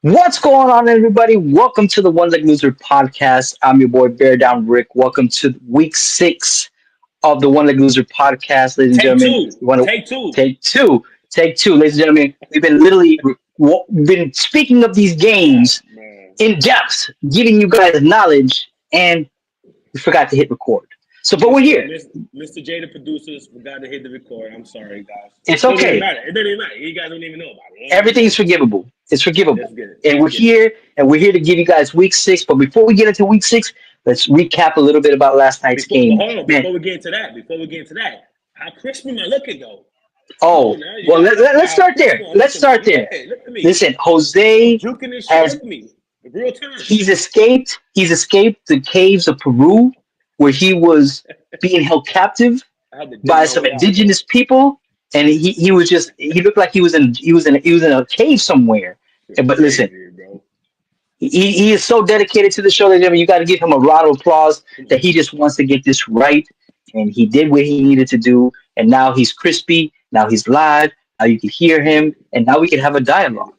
What's going on, everybody? Welcome to the One Leg Loser podcast. I'm your boy Bear Down Rick. Welcome to week 6 of the One Leg Loser podcast, ladies and Take gentlemen. two. You want to Take two. take two, ladies and gentlemen. We've been literally been speaking of these Ah, games man. in depth, giving you guys knowledge, and we forgot to hit record. So, but we're Mr. here. Mr. Mr. J, the producers, forgot to hit the record. I'm sorry, guys. It's It don't even okay. matter. It don't even matter. You guys don't even know about it. It don't even Everything's matter. forgivable. It's Let's forgivable. get it. And Let's we're get it. here and we're here to give you guys week 6. But before we get into week 6, let's recap a little bit about last night's But game. hold on, Man, before we get into that, how crispy my looking though? Come oh, on now, well, let's how start crispy there. my Let's looking, man. start there. Yeah, look at me. Listen, I'm Jose juking this shit. has Look at me. In real time. he's escaped the caves of Peru where he was being held captive I had to dig by my some way out, indigenous bro. people, and he looked like he was in a cave somewhere. It's But listen, crazy, bro. he is so dedicated to the show that you got to give him a round of applause Come that on. he just wants to get this right, and he did what he needed to do, and now he's crispy, now he's live, now you can hear him, and now we can have a dialogue.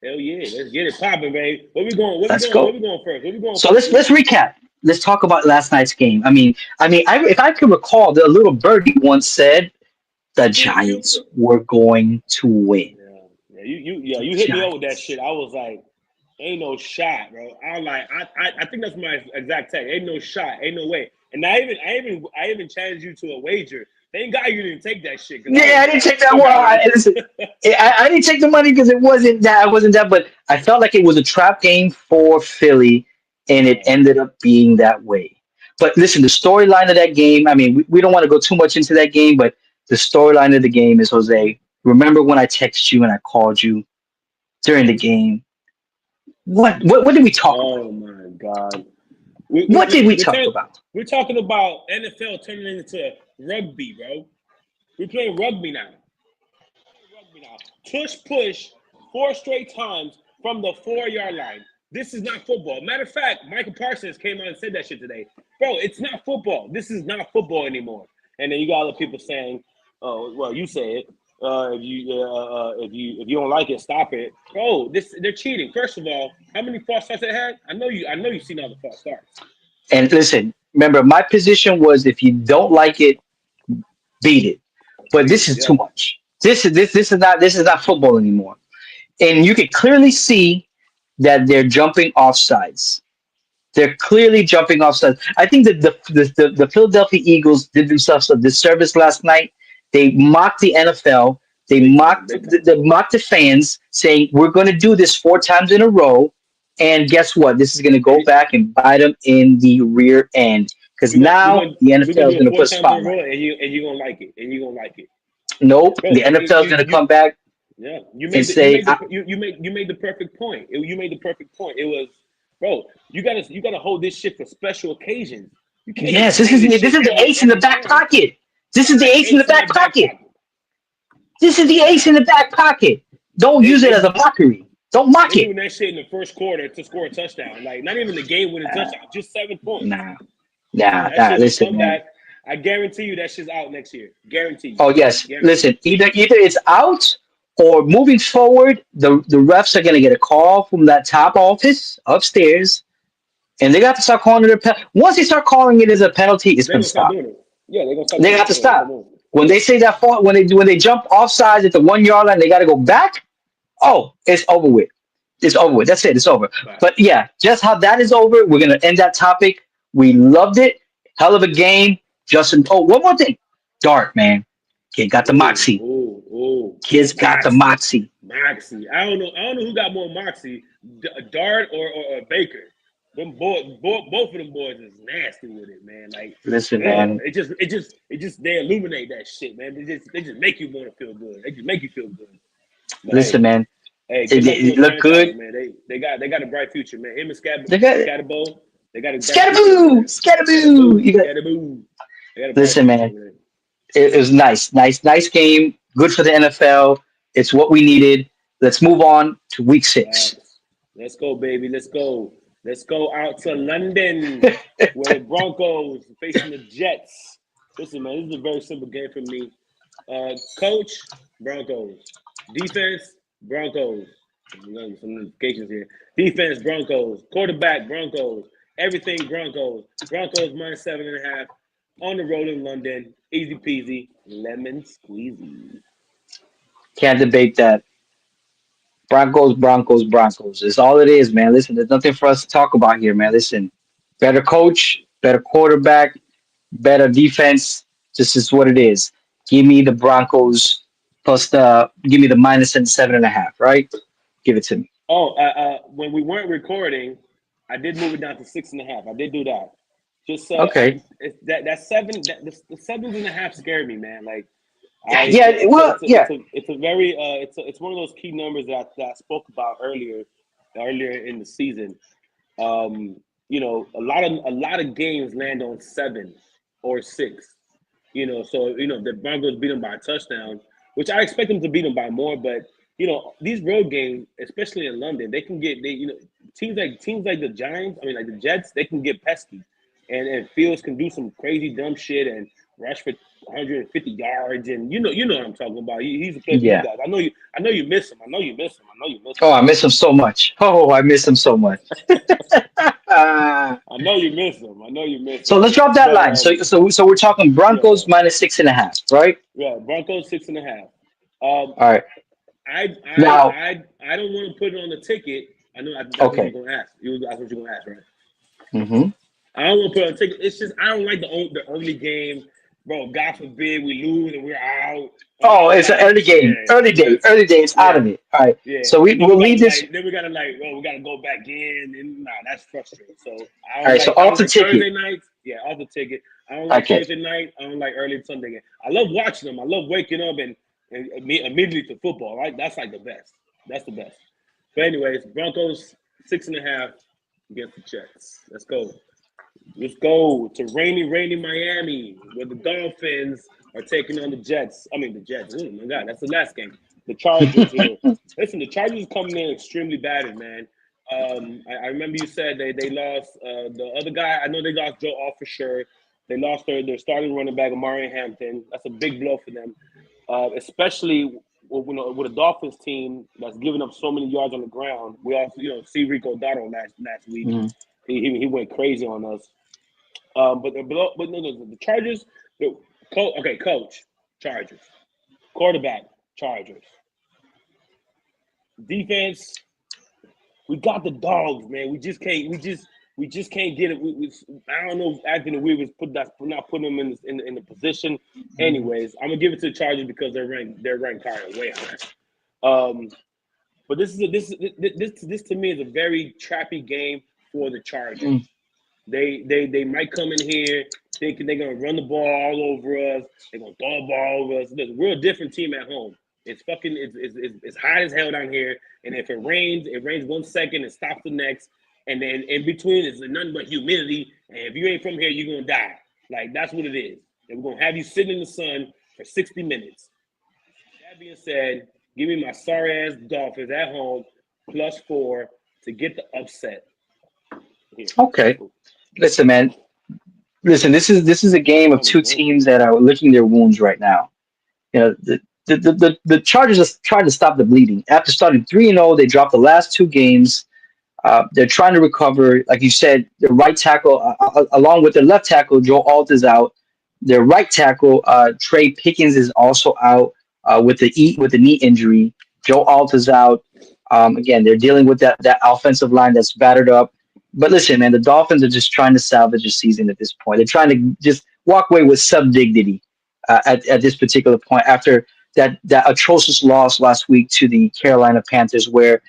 Hell yeah, let's get it popping, babe. Where we going? Where we Let's going? Where go. we going first? Where we going So first? let's recap. Let's talk about last night's game. If I can recall, the little birdie once said the Giants were going to win. You hit me up with that Giants. shit. I was like, ain't no shot, bro. I was like, I think that's my exact text. Ain't no shot, ain't no way. And I even challenged you to a wager. Thank God you didn't take that shit because I Yeah, would I have didn't got take the that fuck one. out of this. Listen, I didn't take the money because it wasn't that. It wasn't that. But I felt like it was a trap game for Philly, and it Yeah, ended up being that way. But listen, the storyline of that game. We don't want to go too much into that game, but the storyline of the game is Jose. Remember when I texted you and I called you during the game? What did we talk about? oh my God. We, we, What did we, we we're, talk talk, about? we're talking about NFL turning into rugby, bro. We're playing rugby now. Rugby now. Tush push 4 straight times from the 4 yard line. This is not football. Matter of fact, Michael Parsons came out and said that shit today. Bro, it's not football. This is not football anymore. And then you got other people saying, "Oh, well, you say it. If you don't like it, stop it." Bro, they're cheating. First of all, how many false starts they had? I know you've seen all the false starts. And listen, remember my position was if you don't like it, beat it. But Beat this it, is too yeah. much. This is not football anymore. And you can clearly see that they're jumping off sides. They're clearly jumping off sides. I think that the Philadelphia Eagles did themselves a disservice last night. They mocked the NFL. They Big time, mocked big time. they mocked the fans, saying we're going to do this 4 times in a row. And guess what? This is going to And go back and bite them in the rear end because we're gonna we're now gonna the we're gonna NFL is do it going to four put a times in a row, spotlight. and you're gonna like it, and you're gonna like it, Nope, bro. the NFL is going to You come back yeah. You and made the you say, made the you made the perfect point. You made the perfect point. It was, bro. You gotta hold this shit for special occasions. You can't "Yes, just this say is this this shit is the every ace in the fucking back time. pocket. This is the Nah, ace in the ace in back that back pocket. pocket. This is the ace Nah, in the back pocket. Don't they use it they as a mockery. Don't mock they it. doing that shit in the first quarter to score a touchdown. Like not even the game winning Uh, touchdown, just 7 points. nah, nah, That nah. shit's a Listen, man. comeback. I guarantee you that shit's out next year. Guarantee you. Oh yes, Guarantee listen. you. Either it's out or moving forward, the refs are gonna get a call from that top office upstairs, and they got to start calling it a once they start calling it as a penalty, it's They're gonna gonna start stop. doing it. Yeah, they're gonna start They doing got it. to They're gonna start stop. doing it. When they say that when they jump off sides at the 1 yard line, they got to go back. Oh, it's over with. It's over with. That's it. It's over. But Facts. yeah, just how that is over, we're gonna end that topic. We loved it. Hell of a game. Justin. Oh, one more thing. Dart, man. Kid got the Ooh, moxie. ooh, ooh. Kids got the Moxie. moxie. Moxie. I don't know who got more moxie, Dart or Baker. Both of them boys is nasty with it, man. Like, Listen, man. it just they illuminate that shit, man. They just make you want to feel good. They just make you feel good. But Listen, hey, man. hey, good It, luck to it those looked franchises, good. man. They got a bright future, man. Him and They got it. Scatterbo, they got a bright future over Scatterboo. there. Scatterboo. Scatterboo, You got. Scatterboo. They got a bright Listen, future man. over there. It was nice. Nice game. Good for the NFL. It's what we needed. Let's move on to week 6. Facts. Let's go, baby. Let's go. Let's go out to London, where the Broncos facing the Jets. Listen, man, this is a very simple game for me. Coach, Broncos. Defense, Broncos. Some notifications here. Defense, Broncos. Quarterback, Broncos. Everything, Broncos. Broncos minus 7.5. On the road in London. Easy peasy. Lemon squeezy. Can't debate that. Broncos, Broncos, Broncos. It's all it is, man. Listen, there's nothing for us to talk about here, man. Listen, better coach, better quarterback, better defense. This is what it is. Give me the Broncos plus the give me the minus and 7.5, right? Give it to me. Oh, when we weren't recording, I did move it down to 6.5. I did do that. Just Okay. that seven the 7.5 scared me, man. Like Yeah, well, yeah. it's a very it's one of those key numbers that I spoke about earlier in the season. Um, a lot of games land on 7 or 6. So the Broncos beat them by a touchdown, which I expect them to beat them by more. But these road games, especially in London, they can get teams like the Giants, I mean like the Jets, they can get pesky, and Fields can do some crazy dumb shit and rush for 150 yards, and you know what I'm talking about. He's a player for you Yeah. guys. I know you miss him. I know you miss him. I know you miss him. Oh, I miss him so much. Oh, I miss him so much. Uh, I know you miss him. I know you miss so him. let's drop that But line. So we're talking yeah, Broncos minus 6.5, right? yeah. Broncos 6.5. Um, All right. I I Now, I I don't want to put it on the ticket. I know that's what you're okay. gonna ask. That's what you're gonna ask, right? Hmm. I don't want to put it on the ticket. It's just I don't like the early game, bro. God forbid we lose and we're out. Oh, it's an Like early game. yeah, Early day. that's Early day. It's out yeah, of it. All right. yeah. So And then we we'll gotta leave this. we gotta go back in, and nah, that's frustrating. So All right. So I off don't the like ticket. Thursday nights. Yeah, off the ticket. I don't like Okay. Thursday night. I don't like early Sunday game. I love watching them. I love waking up and immediately to football. Right, that's like the best. That's the best. But anyways, Broncos 6.5 against the Jets. Let's go. Let's go to rainy Miami, where the Dolphins are taking on the Jets. I mean, the Jets. Oh my God, that's the last game. The Chargers here. Listen, the Chargers coming in extremely battered, man. I remember you said they lost the other guy. I know they lost Joe Alt for sure. They lost their starting running back, Amari Hampton. That's a big blow for them, especially with a Dolphins team that's giving up so many yards on the ground. We also see Rico Dotto last week. Mhm. He went crazy on us. But no, the Chargers. Okay, coach, Chargers. Quarterback, Chargers. Defense, we got the dogs, man. We just can't. We just can't get it. I don't know if Anthony Weaver's not putting them in the position. Anyways, I'm gonna give it to the Chargers because they're ranked higher, way higher. Um, but this to me is a very trappy game for the Chargers. Mm. They might come in here thinking they're gonna run the ball all over us. They're gonna throw the ball over us. Listen, we're a different team at home. It's hot as hell down here, and if it rains 1 second and stops the next, and then in between is nothing but humidity. And if you ain't from here, you're gonna die. Like that's what it is. And we're gonna have you sitting in the sun for 60 minutes. That being said, give me my sorry ass Dolphins at home +4 to get the upset here. Okay. Listen, man. Listen, this is a game of Tell me, two man. teams that are licking their wounds right now. The Chargers just trying to stop the bleeding. After starting 3-0, they dropped the last two games. They're trying to recover. Like you said, the right tackle, along with their left tackle, Joe Alt is out. Their right tackle, Trey Pickens, is also out with the knee injury. Joe Alt is out. Again, they're dealing with that offensive line that's battered up. But listen, man, the Dolphins are just trying to salvage the season at this point. They're trying to just walk away with some dignity at this particular point after that atrocious loss last week to the Carolina Panthers, where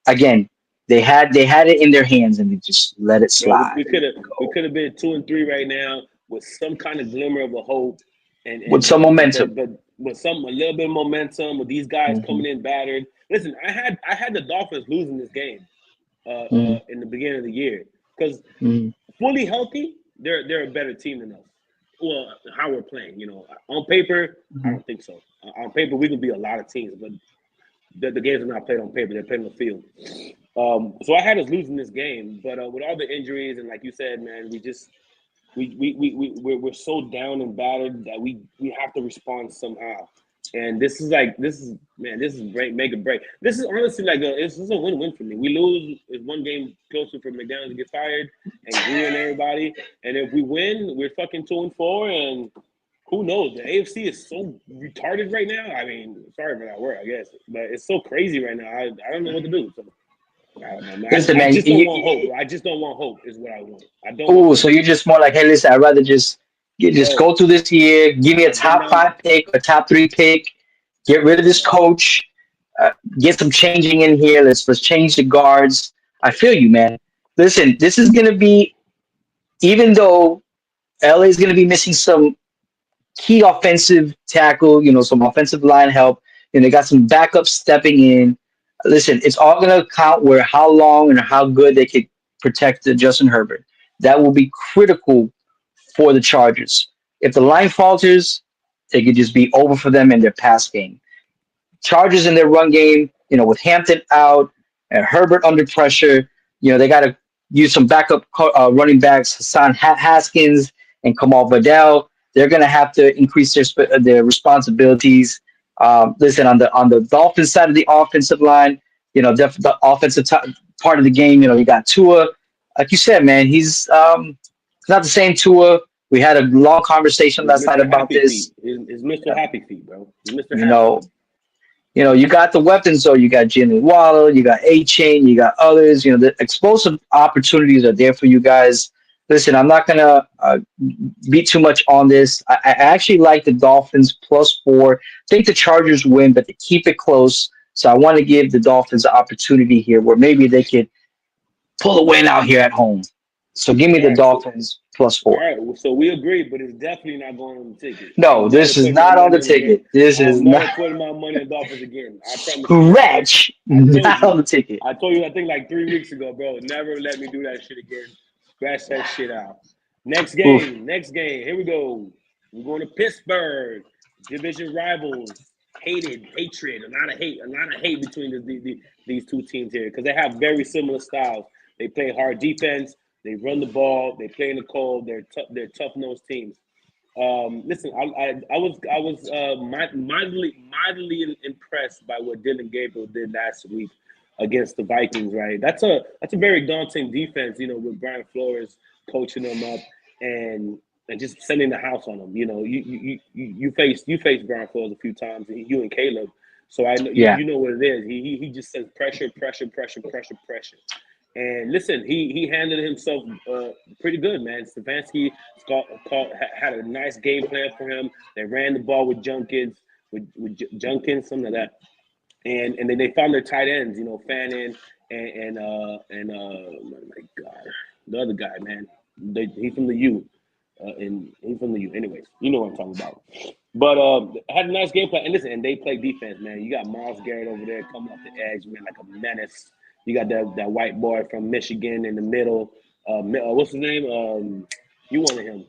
again they had it in their hands and they just let it Bro, slide we and could let have it we go could have been 2-3 right now with some kind of glimmer of a hope, with and some momentum. but with a little bit of momentum with these guys Hmm. coming in battered. Listen, I had the Dolphins losing this game Hmm. in the beginning of the year because Hmm. fully healthy, they're a better team than us. Well, how we're playing, on paper, I Hmm. don't think so. On paper, we can be a lot of teams, but the games are not played on paper; they're played on the field. So I had us losing this game, but with all the injuries and like you said, man, we just we're so down and battered that we have to respond somehow. And this is break make a break. This is honestly this is a win-win for me. We lose is one game closer for McDaniels to get fired and Green and everybody. And if we win, we're fucking 2-4. And who knows? The AFC is so retarded right now. I mean, sorry for that word, I guess, but it's so crazy right now. I don't know what to do. So I don't know, man. Listen, I man. just don't want hope. I just don't want hope. Is what I want. I don't want Oh, hope. so you're just more like, hey, listen, I'd rather just just Bro, go through this year, give me a I've been top down. five pick, a top three pick, get rid of this Yeah. coach, get some changing in here. Let's change the guards. I feel you, man. Listen, this is gonna be, even though LA is gonna be missing some key offensive tackle, some offensive line help, and they got some backups stepping in. Listen, it's all gonna count where how long and how good they could protect the Justin Herbert. That will be critical for the Chargers. If the line falters, it could just be over for them in their pass game. Chargers in their run game, with Hampton out and Herbert under pressure, they got to use some backup running backs, Hassan Haskins and Kamal Vidal. They're going to have to increase their responsibilities. Listen, on the Dolphins side of the offensive line, the offensive part of the game, you got Tua. Like you said, man, he's not the same Tua. We had a long conversation He's last night Mr. about Happy this. Feet. He's Mr. Happy Feet, bro. He's Mr. You Happy know, Feet. you got the weapons though. You got Jimmy Waddle, you got A Chain, you got others. The explosive opportunities are there for you guys. Listen, I'm not gonna beat too much on this. I actually like the Dolphins +4. Think the Chargers win, but they keep it close. So I want to give the Dolphins an opportunity here where maybe they could pull a win out here at home. So give me All the right, so Dolphins plus all 4. right, well, so we agree, but it's definitely not going on the ticket. No, I'm never this is putting my not on money the on the game. ticket. This is I'm not never putting my money on Dolphins again. I promise you. scratch. I told Not you. on the ticket. I told you. I think like 3 weeks ago, bro. Never let me do that shit again. Scratch that shit out. Next Oof. game. Next game. Here we go. We're going to Pittsburgh. Division rivals. Hated, hatred, a lot of hate between these two teams here because they have very similar styles. They play hard defense. They run the ball. They play in the cold. They're tough nosed teams. Listen, I was mildly impressed by what Dylan Gabriel did last week against the Vikings. Right, that's a very daunting defense. With Brian Flores coaching them up and just sending the house on them. You faced Brian Flores a few times, you and Caleb. So I know Yeah. you know what it is. He just sends pressure, pressure, pressure, pressure, pressure. And listen, he handled himself pretty good, man. Stefanski had a nice game plan for him. They ran the ball with Junkins, something like that. And then they found their tight ends, Fannin and my God, the other guy, man. He's from the U, and he's from the U. Anyways, you know what I'm talking about. But had a nice game plan. And listen, and they play defense, man. You got Miles Garrett over there coming off the edge, man, like a menace. You got that white boy from Michigan in the middle. What's his name? You wanted him.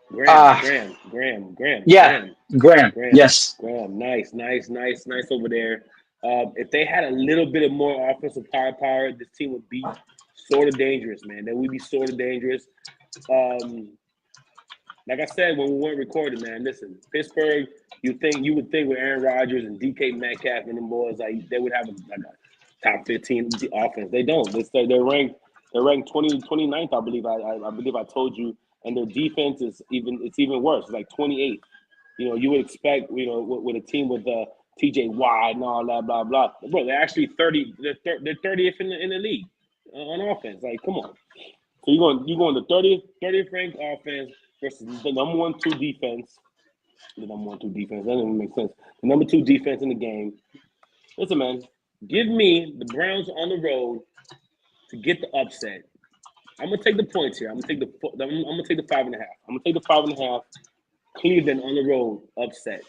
Graham, Uh Graham, Graham, Graham, yeah, Graham, Graham. Graham, Yes. Graham. Nice, nice, nice, nice over there. If they had a little bit of more offensive firepower, this team would be sort of dangerous, man. They would be sort of dangerous. Um, like I said when we weren't recording, man. Listen, Pittsburgh. You would think with Aaron Rodgers and DK Metcalf and them boys, like they would have a top 15 offense. They don't. They're ranked. They're ranked 29th, I believe. I believe I told you, and their defense is even worse. It's like 28th. You would expect, with a team with TJ Watt and all that, blah blah. Bro, they're actually 30. They're 30th in the league on offense. Like, come on. So you're going the 30th ranked offense versus the number 1-2 defense. The number 1-2 defense. That doesn't even make sense. The number 2 defense in the game. Listen, man. Give me the Browns on the road to get the upset. I'm gonna take the points here. I'm gonna take the 5.5. I'm gonna take the 5.5. Cleveland on the road upset.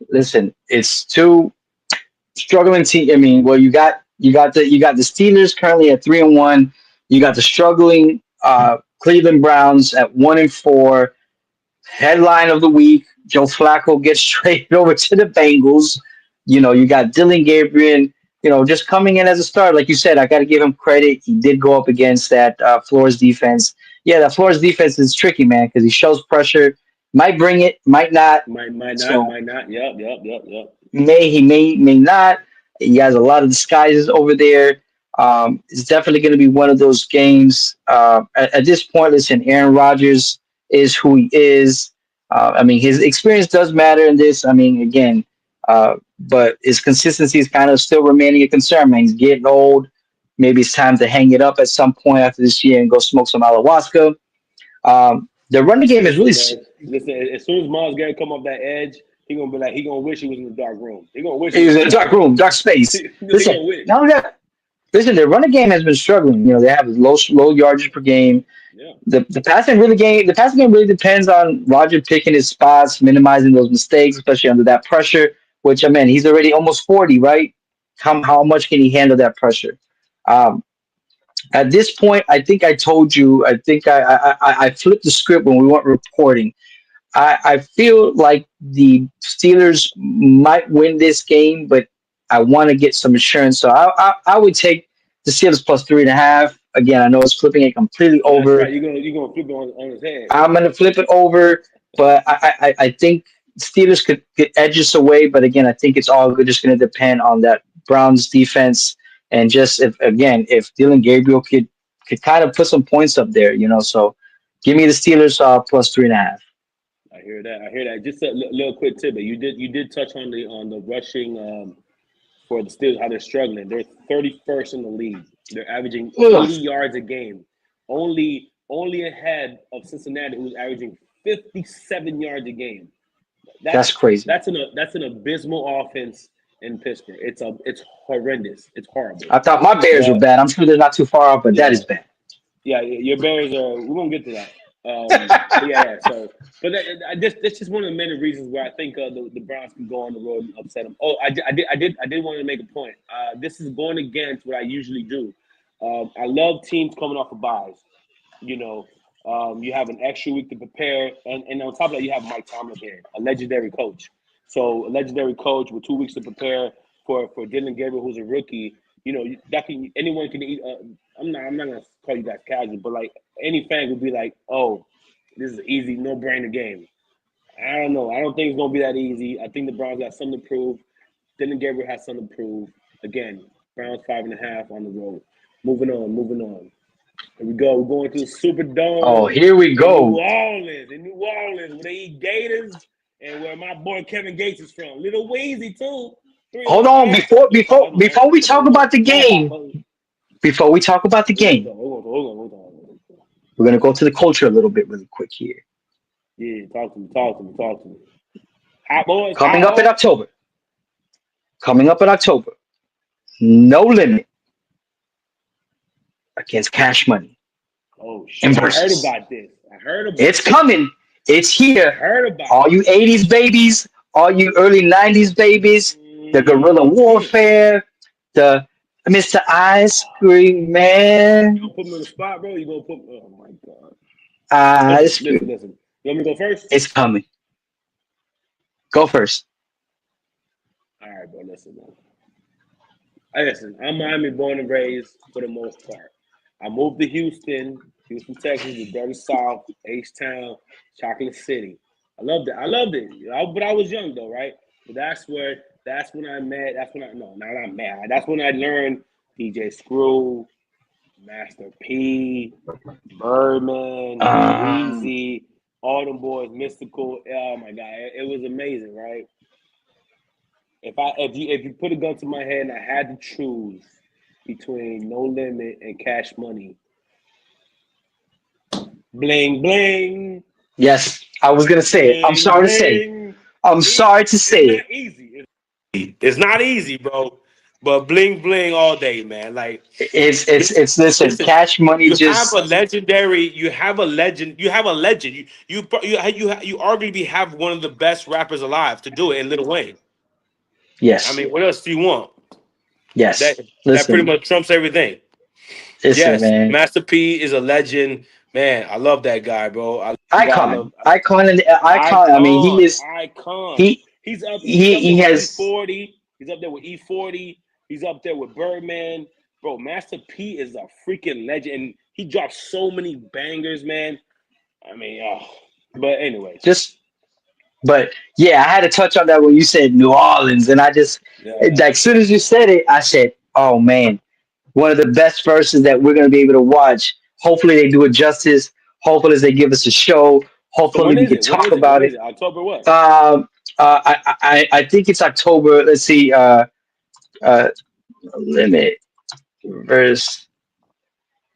Listen, it's two struggling team. I mean, well, you got the Steelers currently at 3-1. You got the struggling Cleveland Browns at 1-4. Headline of the week: Joe Flacco gets traded over to the Bengals. You got Dylan Gabriel. Just coming in as a starter, like you said, I got to give him credit. He did go up against that Flores defense. Yeah, that Flores defense is tricky, man, because he shows pressure. Might bring it, might not. Might not, So might not. Yep. may not. He has a lot of disguises over there. It's definitely going to be one of those games. At this point, listen, Aaron Rodgers is who he is. I mean, his experience does matter in this. I mean, again, but his consistency is kind of still remaining a concern. Man, he's getting old. Maybe it's time to hang it up at some point after this year and go smoke some ayahuasca. The running game is really Listen, man. Listen, as soon as Miles Garrett come off that edge, he gonna be like, he gonna wish he was in the dark room. He gonna wish he he's was in a dark room, dark space. he gonna Listen, wish. not only that, listen, their running game has been struggling. You know, they have low yardage per game. Yeah. The passing game really depends on Roger picking his spots, minimizing those mistakes, especially under that pressure. Which I mean, he's already almost 40, right? How much can he handle that pressure? Um, at this point, I think I told you. I think I flipped the script when we weren't reporting. I feel like the Steelers might win this game, but I want to get some assurance. So I would take the Steelers plus 3.5. Again, I know it's flipping it completely Oh, that's right. over. You're gonna flip it on his head. I'm going to flip it over, but I think Steelers could edge us away. But again, I think it's all just going to depend on that Browns defense and just if Dylan Gabriel could kind of put some points up there, you know. So give me the Steelers plus 3.5. I hear that. I hear that. Just a little quick tidbit. You did touch on the rushing for the Steelers, how they're struggling. They're 31st in the league. They're averaging 80 yards a game, only ahead of Cincinnati, who's averaging 57 yards a game. That's crazy. That's an abysmal offense in Pittsburgh. It's horrendous. It's horrible. I thought my Bears were But bad. I'm sure they're not too far off, but that yeah, is bad. yeah, your Bears are. We won't get to that. But yeah. So, but that's just one of the many reasons why I think the Browns can go on the road and upset them. Oh, I did want to make a point. This is going against what I usually do. I love teams coming off of buys. You know, you have an extra week to prepare, and on top of that, you have Mike Tomlin here, a legendary coach. So, a legendary coach with 2 weeks to prepare for Dylan Gabriel, who's a rookie. You know, anyone can eat. I'm not gonna call you guys casual, but like any fan would be like, oh, this is an easy, no brainer game. I don't know. I don't think it's gonna be that easy. I think the Browns got something to prove. Dylan Gabriel has something to prove. Again, Browns 5.5 on the road. Moving on. Here we go. We're going to the Oh, Superdome here we in go. New Orleans, where they eat Gators and where my boy Kevin Gates is from. Little Weezy too. Hold on, before we talk about the game, before we talk about the game, Hold on. we're gonna go to the culture a little bit really quick here. Yeah, talk to me. Hot boys, Coming hot up in boys. October. Coming up in October. No limit against Cash Money Oh and shit! I heard versus. about this. It's coming. It's here. Heard about All you 80s babies, all you early 90s babies, the guerrilla it. warfare, the Mr. Ice Cream Man. You gonna put me on the spot, bro? You gonna put? Oh my god! Ice Cream. Listen. You want me to go first? It's coming. Go first. All right, bro. Listen, man. Listen, I'm Miami born and raised for the most part. I moved to Houston, Texas, the dirty South, H-Town, Chocolate City. I loved it. But I was young though, right? But that's when I met. No, not met. That's when I learned DJ Screw, Master P, Birdman, Um, Weezy, all them boys, Mystical. Oh my god, it was amazing, right? If you put a gun to my head and I had to choose between No Limit and Cash Money, bling bling, yes, I was gonna say it. I'm bling sorry to say. bling. I'm sorry to It's say it. not easy. It's not easy, bro. But bling bling all day, man. Like Listen, listen, Cash Money you have a just legendary. You have a legend. You have a legend. You arguably have one of the best rappers alive to do it in Lil Wayne. I yes, mean, what else do you want? yes. That pretty Listen, much trumps everything. listen, Yes, man. Master P is a legend. Man, I love that guy, bro. I love that guy. Icon. I mean, Icon. he He's up there he with has E40. He's up there with E40. He's up there with Birdman. Bro, Master P is a freaking legend. And he dropped so many bangers, man. I mean, but anyways. just But yeah, I had to touch on that when you said New Orleans, and I just Yeah. like as soon as you said it, I said, "Oh man, one of the best verses that we're gonna be able to watch. Hopefully they do it justice. Hopefully they give us a show. So Hopefully when we is can it? When talk is it? When about is it." it? October what? I think it's October. Let's see. Uh, Limit verse.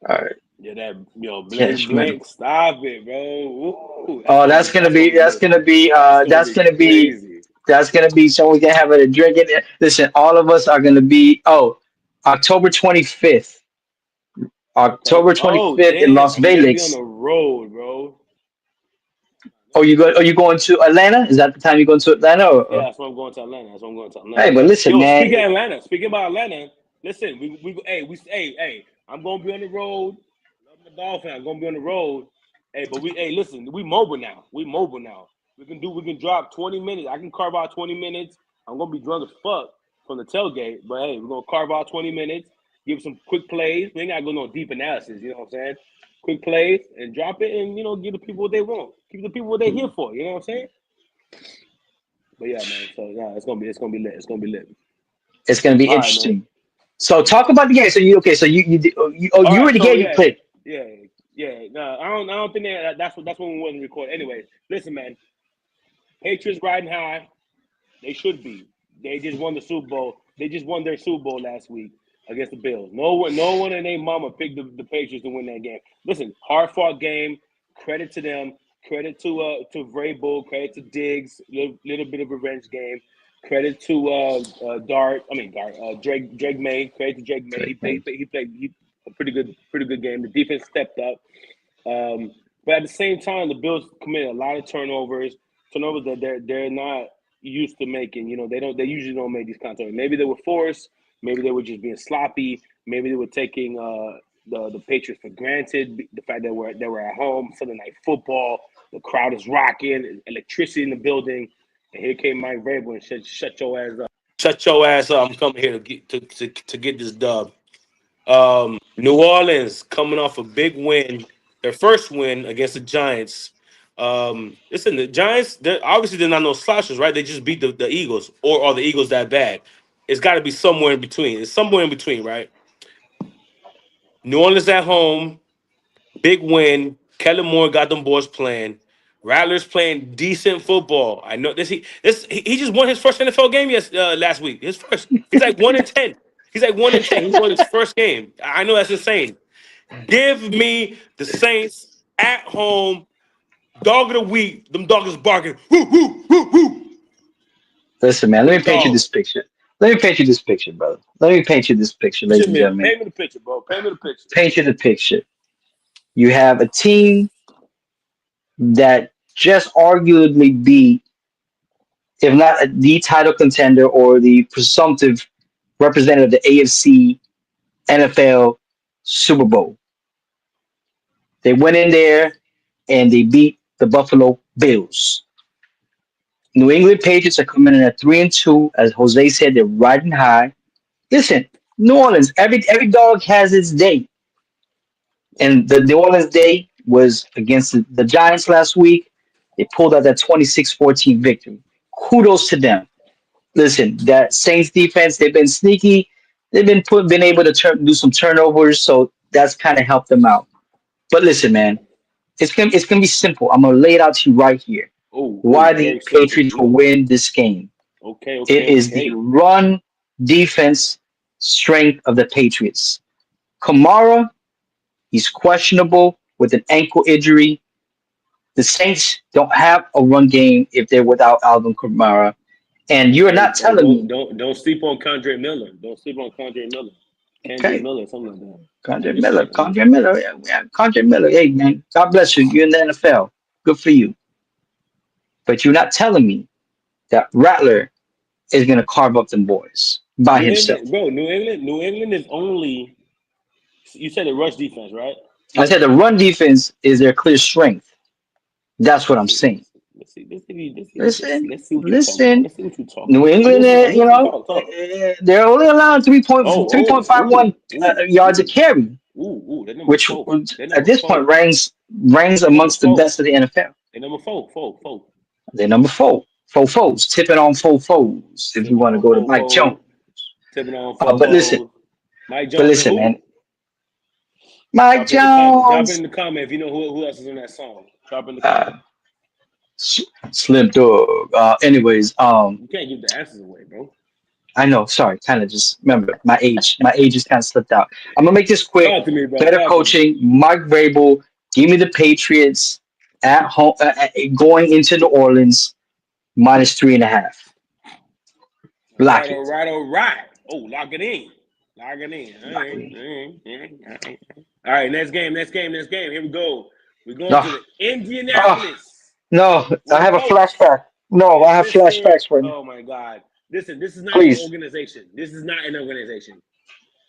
Uh, Yeah, that Blink Cash Money. Blink. Stop it, bro. Ooh, Oh, that's gonna be That's gonna be crazy. that's gonna be so we can have a drink in it. Listen, all of us are gonna be October 25th. Okay. October Oh 25th in damn, Las I'm gonna be on Vegas. the road, bro. Are you going to Atlanta? Is that the time you're going to Atlanta Yeah, or? that's why I'm going to Atlanta. That's why I'm going to Hey, Atlanta. but listen, Yo, man. speaking of Atlanta, speaking about Atlanta, listen, hey, I'm gonna be on the road. Love my Dolphin. I'm gonna be on the road. Hey, but listen, we mobile now. We mobile now. We can drop 20 minutes. I can carve out 20 minutes. I'm gonna be drunk as fuck from the tailgate, but hey, we're gonna carve out 20 minutes, give some quick plays. We ain't gotta go no deep analysis, you know what I'm saying? Quick plays and drop it and give the people what they want. Give the people what they're here for, you know what I'm saying? But yeah, man. So yeah, it's gonna be lit. It's gonna be lit. It's going to be All right, man. interesting. So talk about the game. So you okay? So All you right, already so gave your yeah, pick. yeah, yeah. No, I don't think that's when we want to record. Anyway, listen, man. Patriots riding high. They should be. They just won the Super Bowl. They just won their Super Bowl last week against the Bills. No one and their mama picked the Patriots to win that game. Listen, hard fought game. Credit to them. Credit to Vrabel. Credit to Diggs. Little bit of revenge game. Credit to Dart. I mean Dart. Drake May. Credit to Drake May. Drake, man. He played a pretty good game. The defense stepped up. But at the same time, the Bills committed a lot of turnovers that they're not used to making. They usually don't make these kind of turnovers. Maybe they were forced. Maybe they were just being sloppy. Maybe they were taking the Patriots for granted. The fact that they were at home, Sunday Night Football, the crowd is rocking, electricity in the building, and here came Mike Vrabel and shut your ass up. Shut your ass up! I'm coming here to get this dub. New Orleans coming off a big win, their first win against the Giants. Listen, the Giants, they're not no slouches, right? They just beat the Eagles, or are the Eagles that bad? It's got to be somewhere in between. It's somewhere in between, right? New Orleans at home, big win. Kellen Moore got them boys playing. Rattlers playing decent football. I know he just won his first NFL game last week. His first. He's like 1-10. He's like 1-10. He won his first game. I know that's insane. Give me the Saints at home, dog of the week. Them dogs is barking. Woo, woo, woo, woo. Listen, man. Let Big me paint you dog. this picture. Let me paint you this picture, brother. Let me paint you this picture, ladies and gentlemen. Paint me the picture, bro. Paint me the picture. Paint you the picture. You have a team that just arguably beat, if not the title contender or the presumptive representative of the AFC NFL Super Bowl. They went in there and they beat the Buffalo Bills. New England Patriots are coming in at 3-2, as Jose said. They're riding high. Listen, New Orleans. Every dog has its day, and the New Orleans day was against the Giants last week. They pulled out that 26-14 victory. Kudos to them. Listen, that Saints defense, they've been sneaky. They've been able to do some turnovers, so that's kind of helped them out. But listen, man, it's gonna be simple. I'm gonna lay it out to you right here. Why the Very simple. Patriots will win this game? It is the Okay. run defense strength of the Patriots. Kamara, he's questionable with an ankle injury. The Saints don't have a run game if they're without Alvin Kamara. And you're not Hey, telling me, don't sleep on Condre Miller. Don't sleep on Condre Miller. Kendrick okay, Miller, something like that. I'm Condre just Miller, saying. I'm just Condre saying. Miller, yeah, Condre Miller. Hey, man, God bless you. You're in the NFL. Good for you. But you're not telling me that Rattler is going to carve up them boys by New England, himself. bro. New England is only. You said the rush defense, right? I said the run defense is their clear strength. That's what I'm Let's see. saying. Listen, Let's see what you're talking about. listen. Let's see what you're talking New about. England, I'm listening. Talk. they're only allowed 3.5 Ooh, yards a carry, They're number which four. They're at number this point four. ranks They're number amongst the four. best of the NFL. They're number four. They're number four. Four foes. Tipping on four foes. If you Tipping want to on go to Mike Fofo. Jones. Tipping on But listen, Fofo. Mike Jones and man. who? Mike Drop it Jones. in the comment if you know who else is in that song. Drop it in the Uh, comment. Slim Dog. Anyways, You can't give the answers away, bro. I know. Sorry, kind of just remember my age. My age just kind of slipped out. I'm gonna make this quick. Talk to me, bro. Better Talk to me. coaching. Mike Vrabel. Give me the Patriots at home, going into New Orleans minus 3.5. All Lock right, it. all right, all right. Oh, lock it in. Lock it in. All Lock it right, in. all right, all right. All right, next game, next game, next game. Here we go. We're going to Oh, the oh Indianapolis no! I with have a coach flashback. No, I and have Mr. flashbacks for me. Oh my God. Listen, this is not an Please. organization. This is not an organization.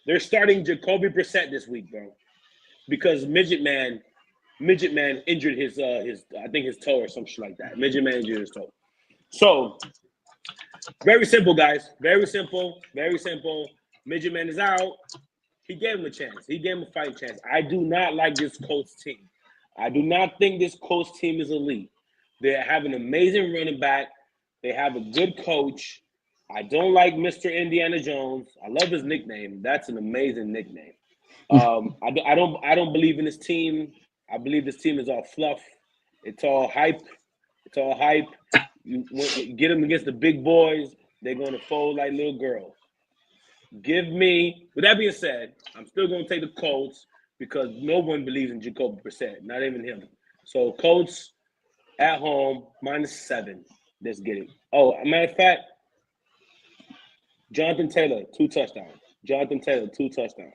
They're starting Jacoby Brissett this week, bro, because Midget Man injured his I think his toe or some shit like that. Midget Man injured his toe. So very simple, guys. Very simple. Very simple. Midget Man is out. He gave him a chance. He gave him a fighting chance. I do not like this Colts team. I do not think this Colts team is elite. They have an amazing running back. They have a good coach. I don't like Mr. Indiana Jones. I love his nickname. That's an amazing nickname. I don't believe in this team. I believe this team is all fluff. It's all hype. It's all hype. You get them against the big boys, they're going to fold like little girls. Give me. With that being said, I'm still going to take the Colts because no one believes in Jacoby Brissett, not even him. So Colts at home -7. Let's get it. Oh, a matter of fact, Jonathan Taylor 2 touchdowns. Jonathan Taylor 2 touchdowns.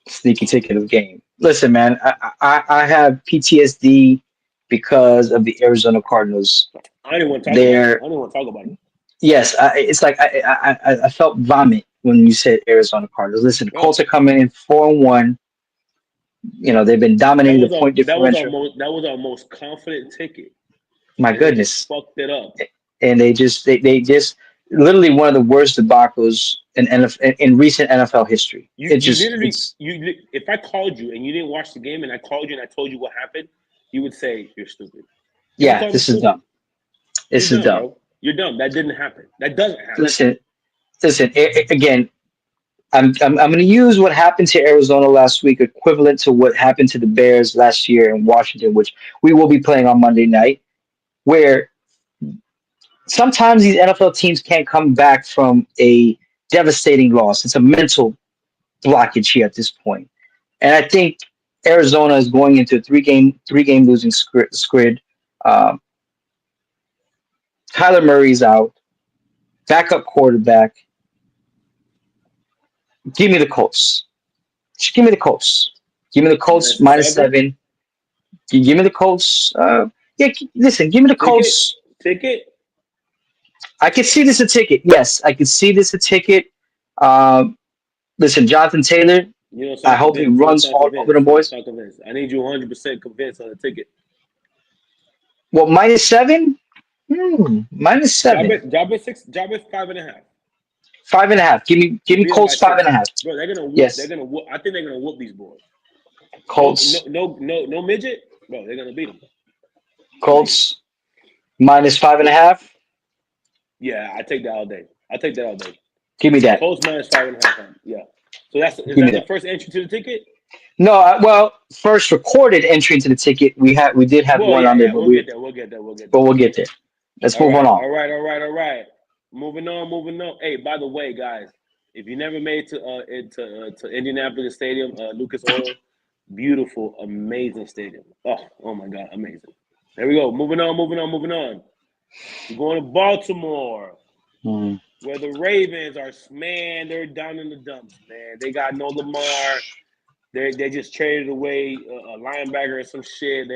Sneaky ticket of the game. Listen, man, I have PTSD because of the Arizona Cardinals. I don't even want to talk about it. I They're don't even want to talk about it. yes, it's like I felt vomit when you said Arizona Cardinals. Listen, the Oh, Colts are coming in 4-1. You know they've been dominating the point differential. that was our most confident ticket, My and they just goodness, fucked it up. and they just literally one of the worst debacles in in recent NFL history. You It you just literally it's you if I called you and you didn't watch the game and I called you and I told you what happened, you would say you're stupid. You would yeah, call me this is stupid. dumb. You're This is dumb, dumb. bro. You're dumb. That didn't happen. That doesn't happen. Listen, again. I'm going to use what happened to Arizona last week, equivalent to what happened to the Bears last year in Washington, which we will be playing on Monday night, where sometimes these NFL teams can't come back from a devastating loss. It's a mental blockage here at this point. And I think Arizona is going into a three game losing squid. Um, Kyler Murray's out, backup quarterback. Give me the Colts. Just give me the Colts. Give me the Colts Minus the minus 7. 7. You give me the Colts. Yeah, listen, give me the Ticket. Colts. Ticket. I can see this a ticket. Yes, I can see this a ticket. Um, Listen, Jonathan Taylor. You don't I sound hope he convinced. You don't runs sound all over the convinced. You don't boys. sound convinced. I need you 100% convinced on the ticket. Well, minus 7. Minus Job 7. it. Job it 6. Job it 5.5. 5.5. Give You me beat them by Colts five and a 6, half. bro. They're gonna whoop. They're Yes, gonna whoop. I think they're gonna whoop these boys. No, no, Colts. no, no, no midget, bro. They're gonna beat them. I'm telling you. Colts minus 5.5. Yeah, I take that all day. I take that all day. Give me that. Colts -5.5. Yeah. So is Give me that the that. first entry to the ticket? No, well, first recorded entry into the ticket. We did have Well, one yeah, on there, yeah. We'll get there. We'll get there. We'll get but there. we'll get there. Let's All move on. right, all right, all right, all right. Moving on, moving on. Hey, by the way, guys, if you never made to Indianapolis Stadium, Lucas Oil, beautiful, amazing stadium. Oh my God, amazing. There we go. Moving on, moving on, moving on. We're going to Baltimore, Mm. where the Ravens are. Man, they're down in the dumps. Man, they got no Lamar. They just traded away a linebacker or some shit.